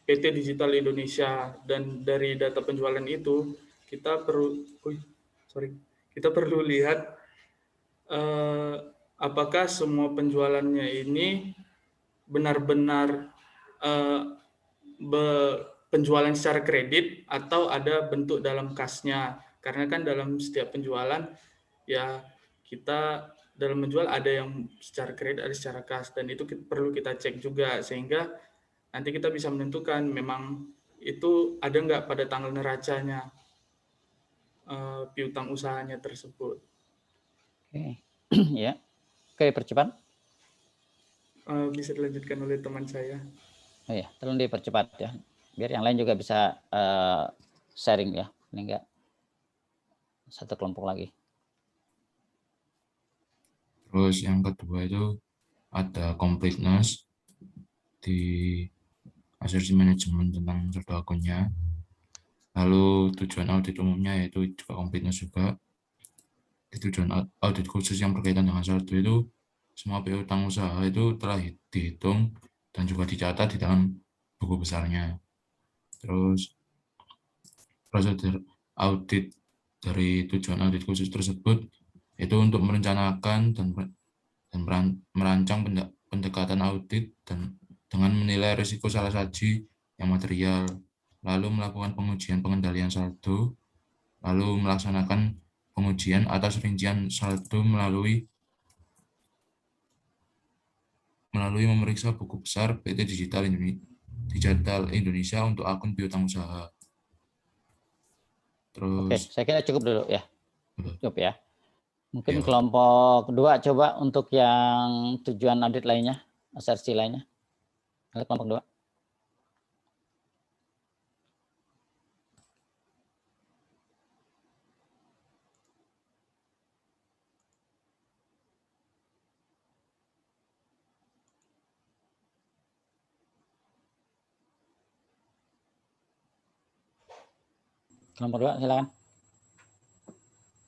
PT Digital Indonesia, dan dari data penjualan itu kita perlu lihat apakah semua penjualannya ini benar-benar penjualan secara kredit atau ada bentuk dalam kasnya. Karena kan dalam setiap penjualan ya kita dalam menjual ada yang secara kredit, ada secara kas, dan itu perlu kita cek juga sehingga nanti kita bisa menentukan memang itu ada nggak pada tanggal neracanya piutang usahanya tersebut. Oke, ya. Oke, percepat. Bisa dilanjutkan oleh teman saya. Oh ya, tolong dipercepat ya, biar yang lain juga bisa sharing ya, ini enggak satu kelompok lagi. Terus yang kedua itu ada completeness di asersi manajemen tentang saldo akunnya. Lalu tujuan audit umumnya yaitu juga completeness juga. Di tujuan audit khusus yang berkaitan dengan saldo itu semua piutang usaha itu telah dihitung dan juga dicatat di dalam buku besarnya. Terus prosedur audit dari tujuan audit khusus tersebut itu untuk merencanakan dan merancang pendekatan audit dan dengan menilai risiko salah saji yang material, lalu melakukan pengujian pengendalian saldo, lalu melaksanakan pengujian atas rincian saldo melalui memeriksa buku besar PT Digital Indonesia untuk akun piutang usaha. Terus, oke, saya kira cukup dulu ya. Cukup ya. Mungkin Ya. kelompok kedua coba untuk yang tujuan audit lainnya, asersi lainnya. Kelompok kedua. Kelompok kedua, silakan.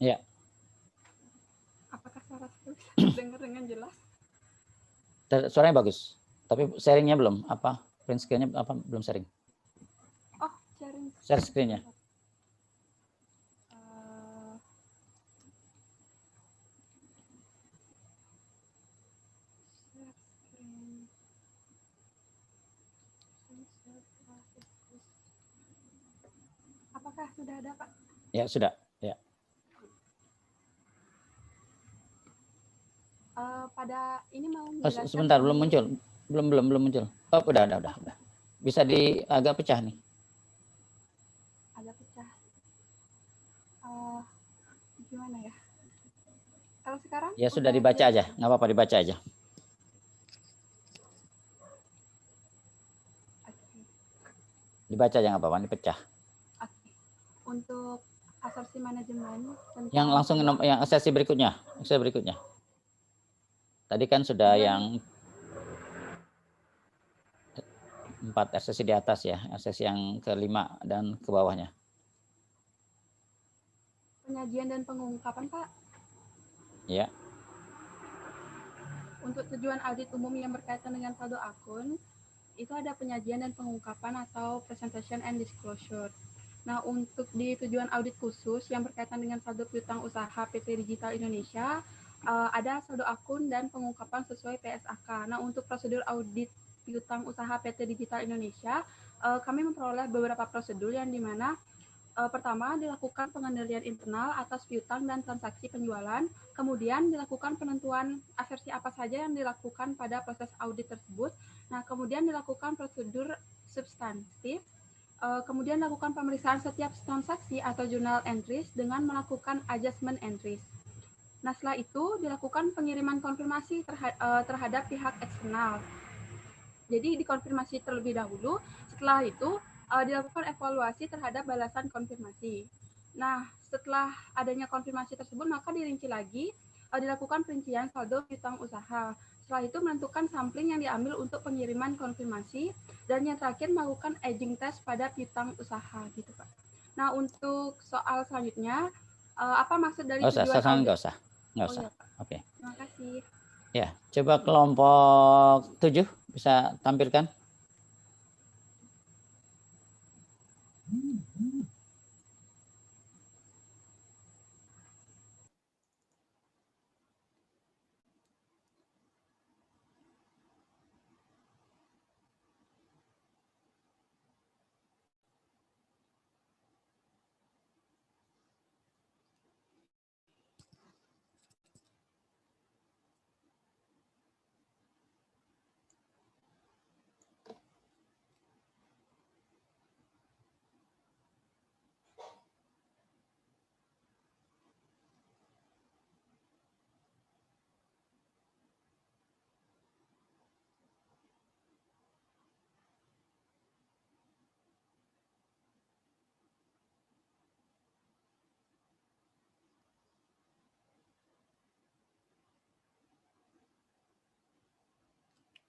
Ya. Apakah suara saya dengar dengan jelas? Suaranya bagus, tapi sharingnya belum. Apa? Print screen-nya apa? Belum sharing. Oh, sharing. Share screen-nya. Apakah sudah ada, Pak? Ya, sudah. Ya. Pada ini mau menjelaskan Sebentar, belum muncul. Belum muncul. Oh, udah. Bisa agak pecah nih. Agak pecah. Gimana ya? Kalau sekarang? Ya sudah dibaca aja, nggak apa-apa dibaca aja. Dibaca aja nggak apa-apa, ini pecah. Oke. Untuk asersi manajemen. Yang langsung yang sesi berikutnya. Tadi kan sudah yang 4 sesi di atas ya, sesi yang ke-5 dan ke bawahnya. Penyajian dan pengungkapan, Pak. Ya. Untuk tujuan audit umum yang berkaitan dengan saldo akun, itu ada penyajian dan pengungkapan atau presentation and disclosure. Nah, untuk di tujuan audit khusus yang berkaitan dengan saldo piutang usaha PT Digital Indonesia, ada saldo akun dan pengungkapan sesuai PSAK. Nah, untuk prosedur audit piutang usaha PT Digital Indonesia, kami memperoleh beberapa prosedur yang dimana pertama dilakukan pengendalian internal atas piutang dan transaksi penjualan, kemudian dilakukan penentuan asersi apa saja yang dilakukan pada proses audit tersebut. Nah, kemudian dilakukan prosedur substantif, kemudian dilakukan pemeriksaan setiap transaksi atau journal entries dengan melakukan adjustment entries. Nah, setelah itu dilakukan pengiriman konfirmasi terhadap pihak eksternal. Jadi dikonfirmasi terlebih dahulu, setelah itu dilakukan evaluasi terhadap balasan konfirmasi. Nah, setelah adanya konfirmasi tersebut, maka dirinci lagi, dilakukan perincian saldo piutang usaha. Setelah itu menentukan sampling yang diambil untuk pengiriman konfirmasi, dan yang terakhir melakukan aging test pada piutang usaha, gitu Pak. Nah, untuk soal selanjutnya, apa maksud dari tujuan audit? Nggak usah. Ya, Oke. Terima kasih. Ya, coba kelompok 7 bisa tampilkan.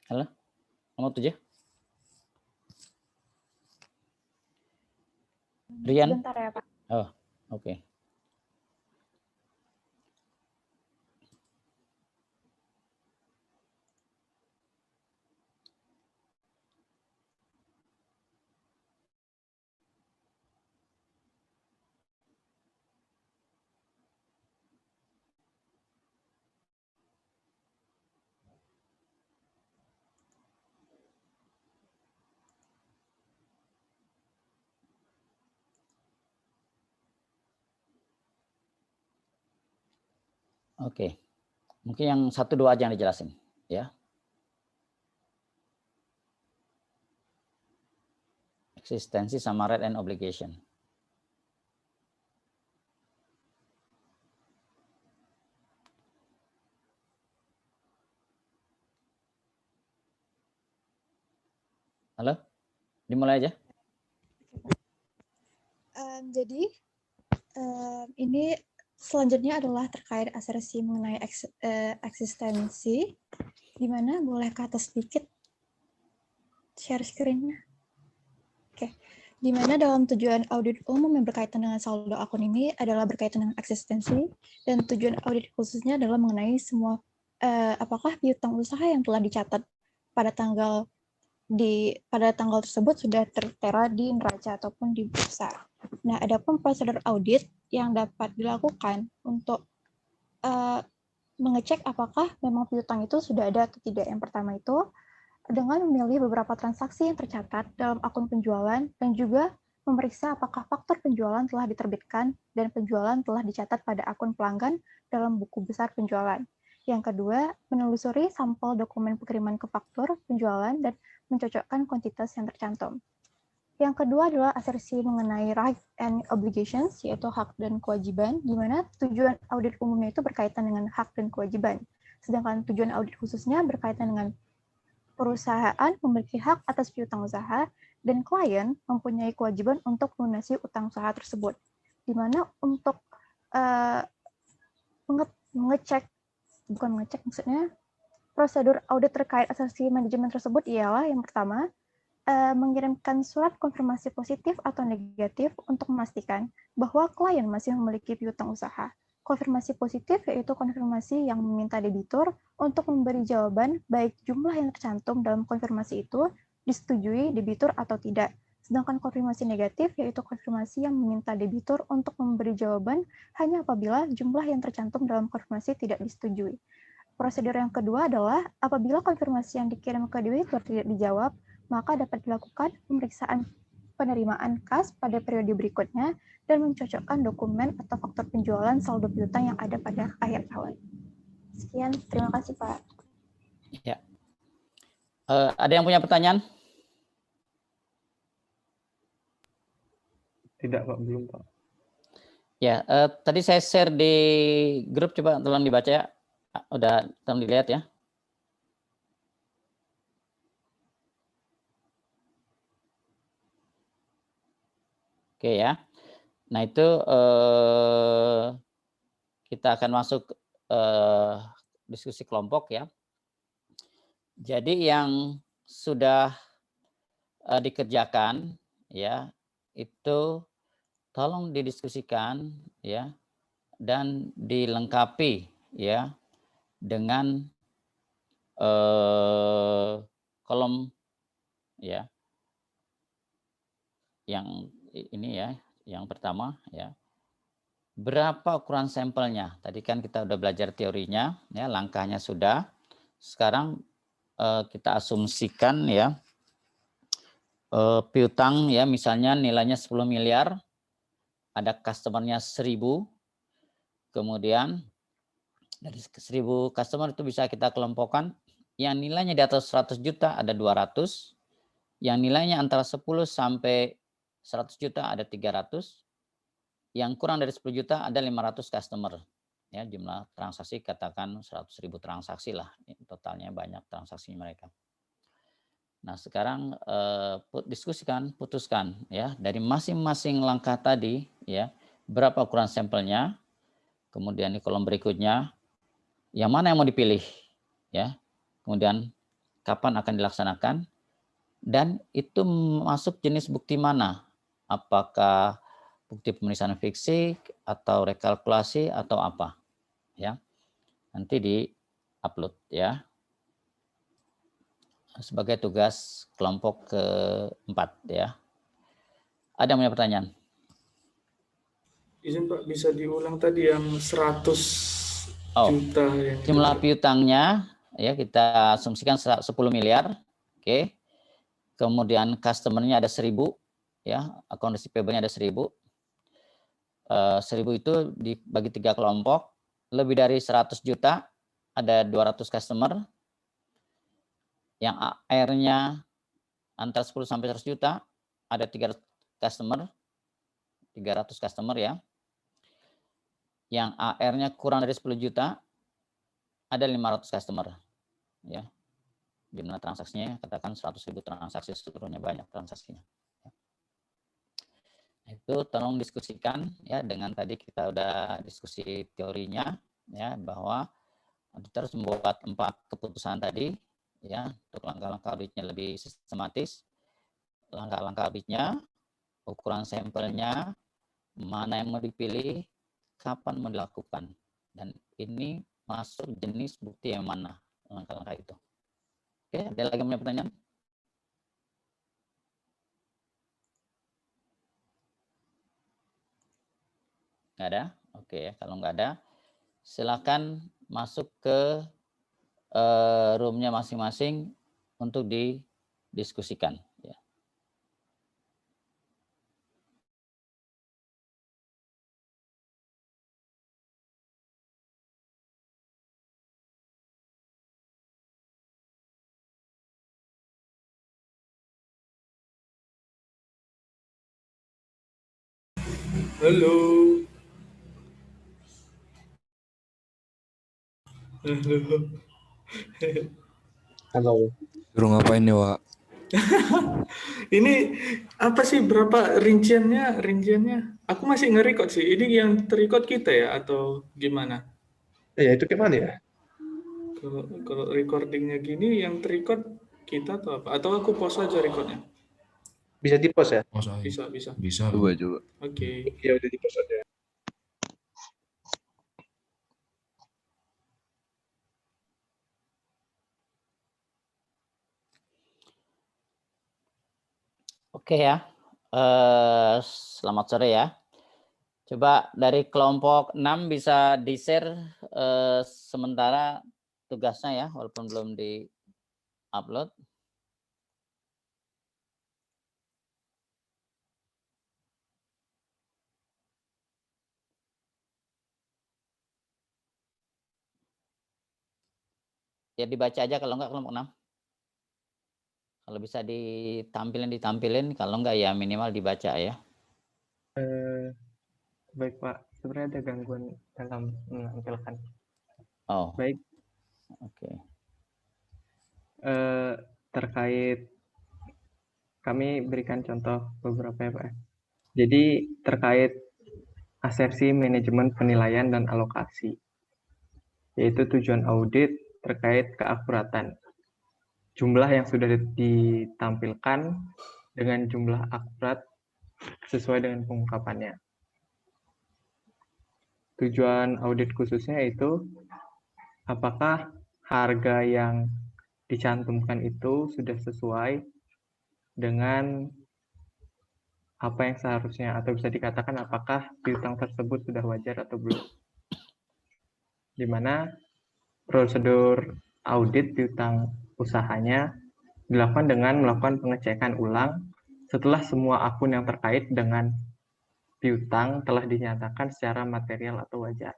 Halo, nomor 7. Rian? Sebentar ya, Pak. Oh, oke. Oke. Mungkin yang 1-2 aja yang dijelasin, ya. Eksistensi sama right and obligation. Halo? Dimulai aja. Jadi ini selanjutnya adalah terkait asersi mengenai eksistensi. Di mana boleh ke atas sedikit share screen-nya. Oke. Di mana dalam tujuan audit umum yang berkaitan dengan saldo akun ini adalah berkaitan dengan eksistensi, dan tujuan audit khususnya adalah mengenai semua apakah piutang usaha yang telah dicatat pada tanggal tersebut sudah tertera di neraca ataupun di bursa. Nah, adapun prosedur audit yang dapat dilakukan untuk mengecek apakah memang piutang itu sudah ada atau tidak. Yang pertama itu dengan memilih beberapa transaksi yang tercatat dalam akun penjualan dan juga memeriksa apakah faktur penjualan telah diterbitkan dan penjualan telah dicatat pada akun pelanggan dalam buku besar penjualan. Yang kedua, menelusuri sampel dokumen pengiriman ke faktur penjualan dan mencocokkan kuantitas yang tercantum. Yang kedua adalah asersi mengenai right and obligations, yaitu hak dan kewajiban, di mana tujuan audit umumnya itu berkaitan dengan hak dan kewajiban. Sedangkan tujuan audit khususnya berkaitan dengan perusahaan memiliki hak atas piutang usaha dan klien mempunyai kewajiban untuk melunasi utang usaha tersebut. Di mana untuk maksudnya prosedur audit terkait asersi manajemen tersebut ialah yang pertama, mengirimkan surat konfirmasi positif atau negatif untuk memastikan bahwa klien masih memiliki piutang usaha. Konfirmasi positif yaitu konfirmasi yang meminta debitur untuk memberi jawaban baik jumlah yang tercantum dalam konfirmasi itu disetujui debitur atau tidak. Sedangkan konfirmasi negatif yaitu konfirmasi yang meminta debitur untuk memberi jawaban hanya apabila jumlah yang tercantum dalam konfirmasi tidak disetujui. Prosedur yang kedua adalah apabila konfirmasi yang dikirim ke debitur tidak dijawab, maka dapat dilakukan pemeriksaan penerimaan kas pada periode berikutnya dan mencocokkan dokumen atau faktur penjualan saldo piutang yang ada pada akhir tahun. Sekian, terima kasih Pak. Ya. Ada yang punya pertanyaan? Tidak Pak, belum Pak. Ya, tadi saya share di grup, coba tolong dibaca ya. Udah tolong dilihat ya. Oke ya. Nah itu kita akan masuk diskusi kelompok ya. Jadi yang sudah dikerjakan ya itu tolong didiskusikan ya dan dilengkapi ya dengan kolom ya yang ini ya, yang pertama ya. Berapa ukuran sampelnya? Tadi kan kita udah belajar teorinya ya, langkahnya sudah. Sekarang kita asumsikan ya piutang ya, misalnya nilainya 10 miliar, ada customernya 1000, kemudian dari 1000 customer itu bisa kita kelompokkan, yang nilainya di atas 100 juta ada 200, yang nilainya antara 10 sampai 100 juta ada 300, yang kurang dari 10 juta ada 500 customer. Ya, jumlah transaksi katakan 100.000 transaksi lah, totalnya banyak transaksi mereka. Nah, sekarang diskusikan, putuskan ya dari masing-masing langkah tadi ya, berapa ukuran sampelnya. Kemudian di kolom berikutnya yang mana yang mau dipilih ya. Kemudian kapan akan dilaksanakan, dan itu masuk jenis bukti mana? Apakah bukti pemeriksaan fisik atau rekalkulasi atau apa? Ya, nanti di-upload ya. Sebagai tugas kelompok keempat ya. Ada yang punya pertanyaan? Izin Pak, bisa diulang tadi yang 100 juta yang jumlah piutangnya ya kita asumsikan 10 miliar. Oke. Kemudian customer-nya ada 1000 ya, account receivable-nya ada 1000. 1000 itu dibagi 3 kelompok, lebih dari 100 juta ada 200 customer. Yang AR-nya antara 10 sampai 100 juta ada 300 customer ya. Yang AR-nya kurang dari 10 juta ada 500 customer ya. Jumlah transaksinya katakan 100.000 transaksi, seluruhnya banyak transaksinya. Itu tolong diskusikan ya, dengan tadi kita udah diskusi teorinya ya, bahwa auditor harus membuat 4 keputusan tadi ya, untuk langkah-langkah auditnya lebih sistematis. Langkah-langkah auditnya, ukuran sampelnya, mana yang mau dipilih, kapan mau dilakukan, dan ini masuk jenis bukti yang mana langkah-langkah itu. Oke, ada lagi yang punya pertanyaan? Nggak ada? Oke ya, kalau nggak ada, silakan masuk ke room-nya masing-masing untuk didiskusikan. Ya. Halo. Halo. Suruh ngapain nih, Wak? Ini apa sih, berapa rinciannya? Aku masih nge-record sih. Ini yang ter-record kita ya atau gimana? Ya itu gimana ya? Kalau recordingnya gini, yang ter-record kita atau apa? Atau aku pause aja recordnya? Bisa di-pause ya? Bisa. Coba. Oke. Ya udah di-pause aja. Oke ya, selamat sore ya. Coba dari kelompok 6 bisa di-share sementara tugasnya ya, walaupun belum di-upload. Ya dibaca aja kalau enggak kelompok 6. Kalau bisa ditampilin, kalau enggak ya minimal dibaca ya. Baik Pak, sebenarnya ada gangguan dalam menampilkan. Oh. Baik. Oke. Terkait, kami berikan contoh beberapa ya Pak. Jadi terkait asersi manajemen penilaian dan alokasi, yaitu tujuan audit terkait keakuratan. Jumlah yang sudah ditampilkan dengan jumlah akurat sesuai dengan pengungkapannya. Tujuan audit khususnya itu apakah harga yang dicantumkan itu sudah sesuai dengan apa yang seharusnya, atau bisa dikatakan apakah piutang tersebut sudah wajar atau belum. Di mana prosedur audit piutang usahanya dilakukan dengan melakukan pengecekan ulang setelah semua akun yang terkait dengan piutang telah dinyatakan secara material atau wajar.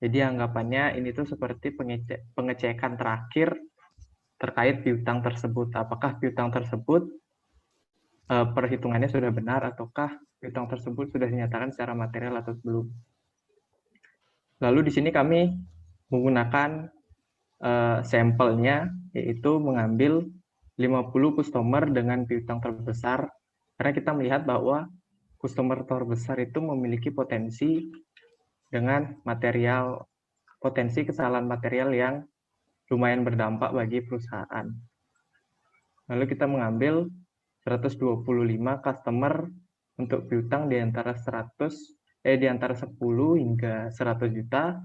Jadi anggapannya ini tuh seperti pengecekan terakhir terkait piutang tersebut. Apakah piutang tersebut perhitungannya sudah benar ataukah piutang tersebut sudah dinyatakan secara material atau belum. Lalu di sini kami menggunakan sampelnya, yaitu mengambil 50 customer dengan piutang terbesar, karena kita melihat bahwa customer terbesar itu memiliki potensi dengan potensi kesalahan material yang lumayan berdampak bagi perusahaan. Lalu kita mengambil 125 customer untuk piutang di antara 10 hingga 100 juta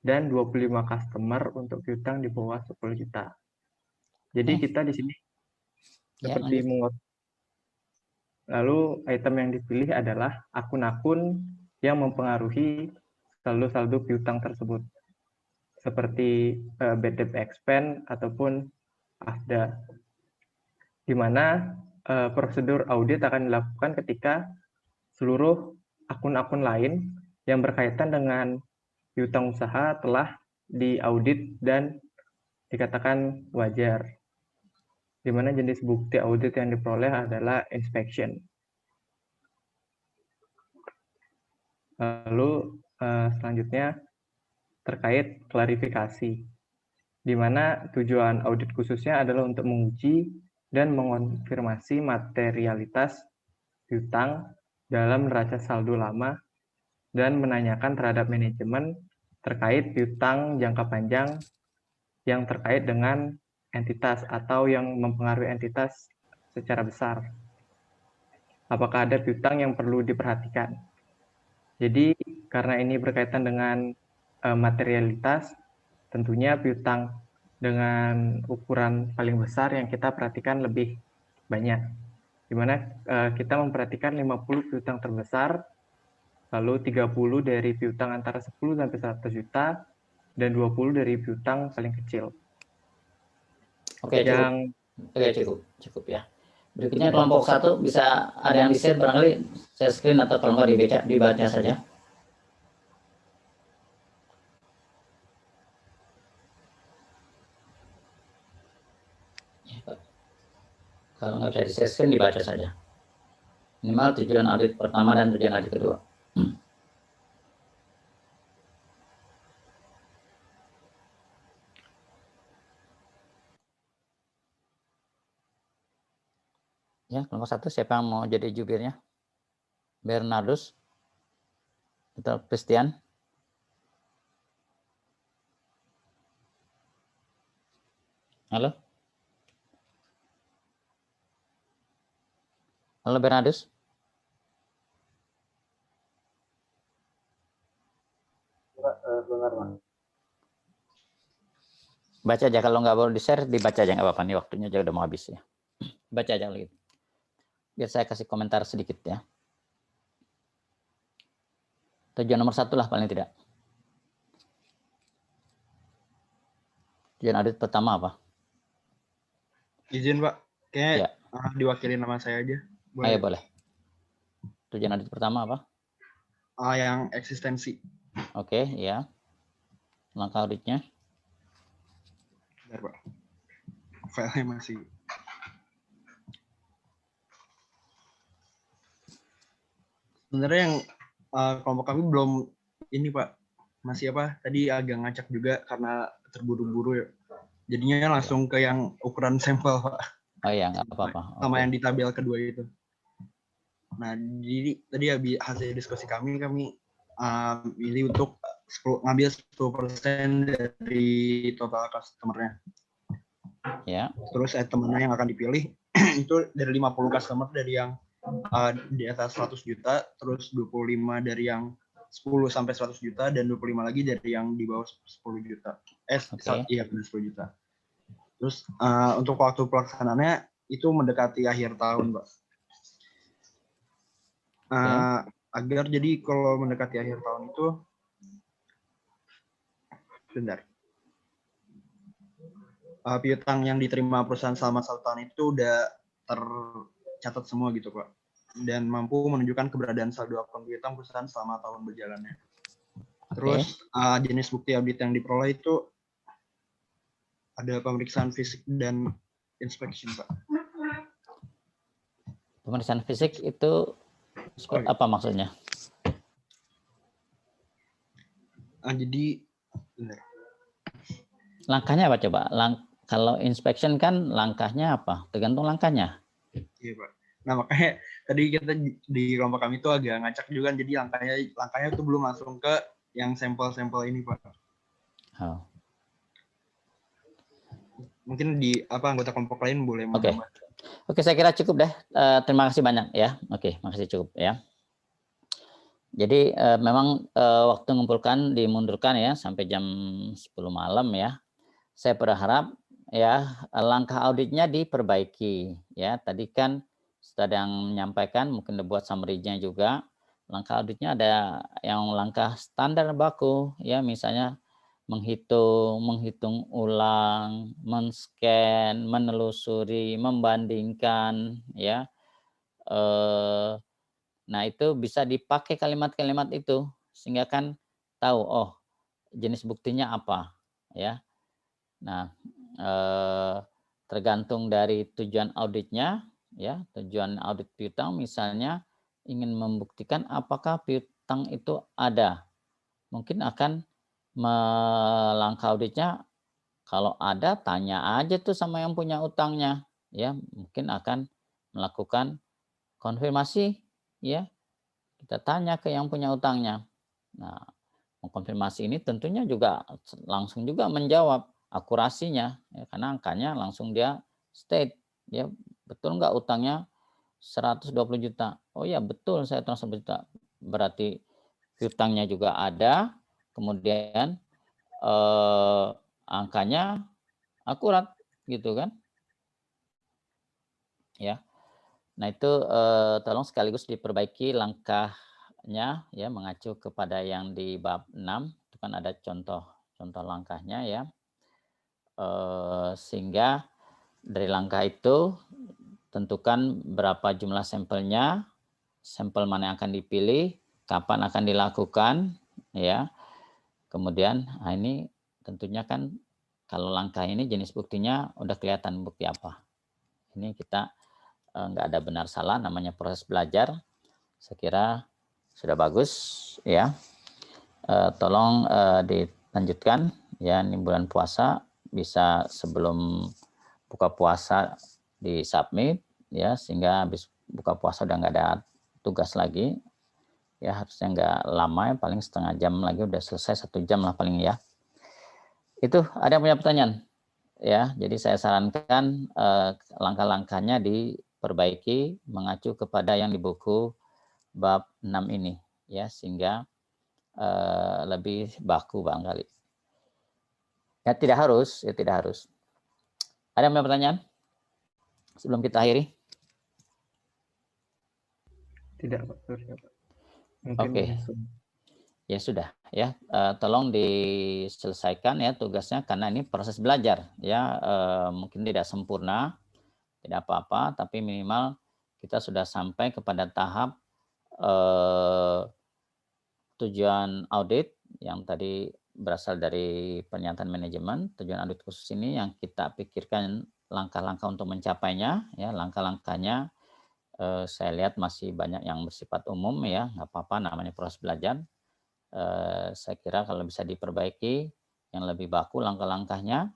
dan 25 customer untuk piutang di bawah 10 juta. Jadi kita di sini seperti lalu item yang dipilih adalah akun-akun yang mempengaruhi saldo-saldo piutang tersebut, seperti bad debt expense ataupun AFDA, di mana prosedur audit akan dilakukan ketika seluruh akun-akun lain yang berkaitan dengan piutang usaha telah diaudit dan dikatakan wajar, di mana jenis bukti audit yang diperoleh adalah inspection. Lalu selanjutnya terkait klarifikasi, di mana tujuan audit khususnya adalah untuk menguji dan mengonfirmasi materialitas piutang dalam neraca saldo lama dan menanyakan terhadap manajemen terkait piutang jangka panjang yang terkait dengan entitas atau yang mempengaruhi entitas secara besar. Apakah ada piutang yang perlu diperhatikan? Jadi karena ini berkaitan dengan materialitas, tentunya piutang dengan ukuran paling besar yang kita perhatikan lebih banyak, di mana kita memperhatikan 50 piutang terbesar, lalu 30 dari piutang antara 10 sampai 100 juta, dan 20 dari piutang paling kecil. Oke, cukup ya. Berikutnya kelompok 1 bisa ada yang di-share barangkali share screen atau kalau nggak dibaca saja. Kalau nggak bisa di-share screen dibaca saja. Minimal tujuan audit pertama dan tujuan audit kedua. Ya, kelompok 1 siapa yang mau jadi jubirnya? Bernardus atau Christian? Halo? Halo Bernardus? Baca aja, kalau nggak boleh di-share, dibaca aja, nggak apa-apa. Nih waktunya aja udah mau habis ya. Baca aja gitu. Biar saya kasih komentar sedikit ya. Tujuan nomor 1 lah paling tidak. Tujuan audit pertama apa? Izin Pak, kayaknya diwakili nama saya aja. Boleh? Ayo boleh. Tujuan audit pertama apa? Yang eksistensi. Oke, ya. Langkah auditnya? Bentar Pak, filenya masih. Sebenarnya yang kelompok kami belum ini Pak, masih apa? Tadi agak ngacak juga karena terburu-buru ya. Jadinya langsung ke yang ukuran sampel Pak. Oh iya, nggak apa-apa. Sama yang di tabel kedua itu. Nah, jadi tadi hasil diskusi kami pilih untuk ngambil 10% dari total customer-nya. Ya. Terus item mana yang akan dipilih itu dari 50 customer dari yang di atas 100 juta, terus 25 dari yang 10 sampai 100 juta, dan 25 lagi dari yang di bawah 10 juta. Iya, 10 juta. Terus untuk waktu pelaksanaannya itu mendekati akhir tahun, Pak. Agar jadi kalau mendekati akhir tahun itu, bentar. Piutang yang diterima perusahaan selama 1 tahun itu udah tercatat semua gitu, Pak. Dan mampu menunjukkan keberadaan saldo akun piutang perusahaan selama tahun berjalannya. Terus jenis bukti audit yang diperoleh itu ada pemeriksaan fisik dan inspection, Pak. Pemeriksaan fisik itu apa maksudnya? Jadi langkahnya apa coba? Kalau inspection kan langkahnya apa? Tergantung langkahnya. Iya Pak. Nah makanya tadi kita di kelompok kami itu agak ngacak juga, jadi langkahnya itu belum langsung ke yang sampel-sampel ini Pak. Oh. mungkin di anggota kelompok lain boleh menambah. Oke, saya kira cukup deh. Terima kasih banyak ya. Oke, makasih cukup ya. Jadi memang waktu mengumpulkan dimundurkan ya sampai jam 10 malam ya. Saya berharap ya langkah auditnya diperbaiki ya. Tadi kan sudah ada yang menyampaikan, mungkin dibuat summary-nya juga. Langkah auditnya ada yang langkah standar baku ya, misalnya menghitung ulang, men-scan, menelusuri, membandingkan ya. Nah, itu bisa dipakai kalimat-kalimat itu sehingga kan tahu oh jenis buktinya apa ya. Nah, tergantung dari tujuan auditnya ya. Tujuan audit piutang misalnya ingin membuktikan apakah piutang itu ada. Mungkin akan melangkah auditnya, kalau ada tanya aja tuh sama yang punya utangnya ya, mungkin akan melakukan konfirmasi ya, kita tanya ke yang punya utangnya. Nah, mengkonfirmasi ini tentunya juga langsung juga menjawab akurasinya ya, karena angkanya langsung dia state ya, betul nggak utangnya 120 juta. Oh ya betul, saya transfer juta. Berarti piutangnya juga ada, kemudian angkanya akurat gitu kan ya. Nah, itu tolong sekaligus diperbaiki langkahnya ya, mengacu kepada yang di bab 6 itu kan ada contoh langkahnya ya. Sehingga dari langkah itu tentukan berapa jumlah sampelnya, sampel mana yang akan dipilih, kapan akan dilakukan ya. Kemudian ini tentunya kan kalau langkah ini jenis buktinya udah kelihatan bukti apa. Ini kita nggak ada benar salah, namanya proses belajar. Saya kira sudah bagus ya. Tolong dilanjutkan ya, ini bulan puasa bisa sebelum buka puasa disubmit ya, sehingga habis buka puasa udah nggak ada tugas lagi ya, harusnya nggak lama ya, paling setengah jam lagi udah selesai, 1 jam lah paling ya. Itu ada yang punya pertanyaan ya, jadi saya sarankan langkah-langkahnya diperbaiki mengacu kepada yang di buku bab 6 ini ya, sehingga lebih baku barangkali. Ya tidak harus. Ada yang punya pertanyaan sebelum kita akhiri? Tidak, Pak. Oke. Ya sudah ya, tolong diselesaikan ya tugasnya, karena ini proses belajar ya, mungkin tidak sempurna, tidak apa-apa, tapi minimal kita sudah sampai kepada tahap tujuan audit yang tadi berasal dari pernyataan manajemen. Tujuan audit khusus ini yang kita pikirkan langkah-langkah untuk mencapainya ya. Langkah-langkahnya saya lihat masih banyak yang bersifat umum ya, nggak apa-apa, namanya proses belajar. Saya kira kalau bisa diperbaiki yang lebih baku langkah-langkahnya,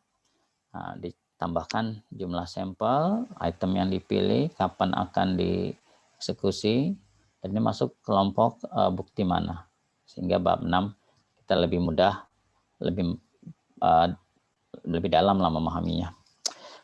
ditambahkan jumlah sampel, item yang dipilih, kapan akan dieksekusi, dan ini masuk kelompok bukti mana, sehingga bab 6 kita lebih mudah, lebih dalam lah memahaminya.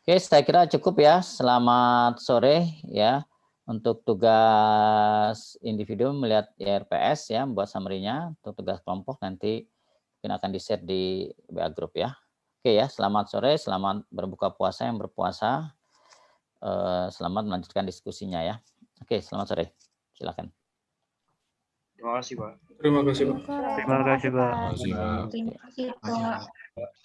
Oke, saya kira cukup ya. Selamat sore ya. Untuk tugas individu melihat IRPS ya, buat summary-nya. Untuk tugas kelompok nanti mungkin akan di-share di WA Group ya. Oke ya, selamat sore, selamat berbuka puasa yang berpuasa. Selamat melanjutkan diskusinya ya. Oke, selamat sore. Silakan. Terima kasih, Pak. Terima kasih, Pak. Terima kasih, Pak. Terima kasih, Pak. Terima kasih, Pak.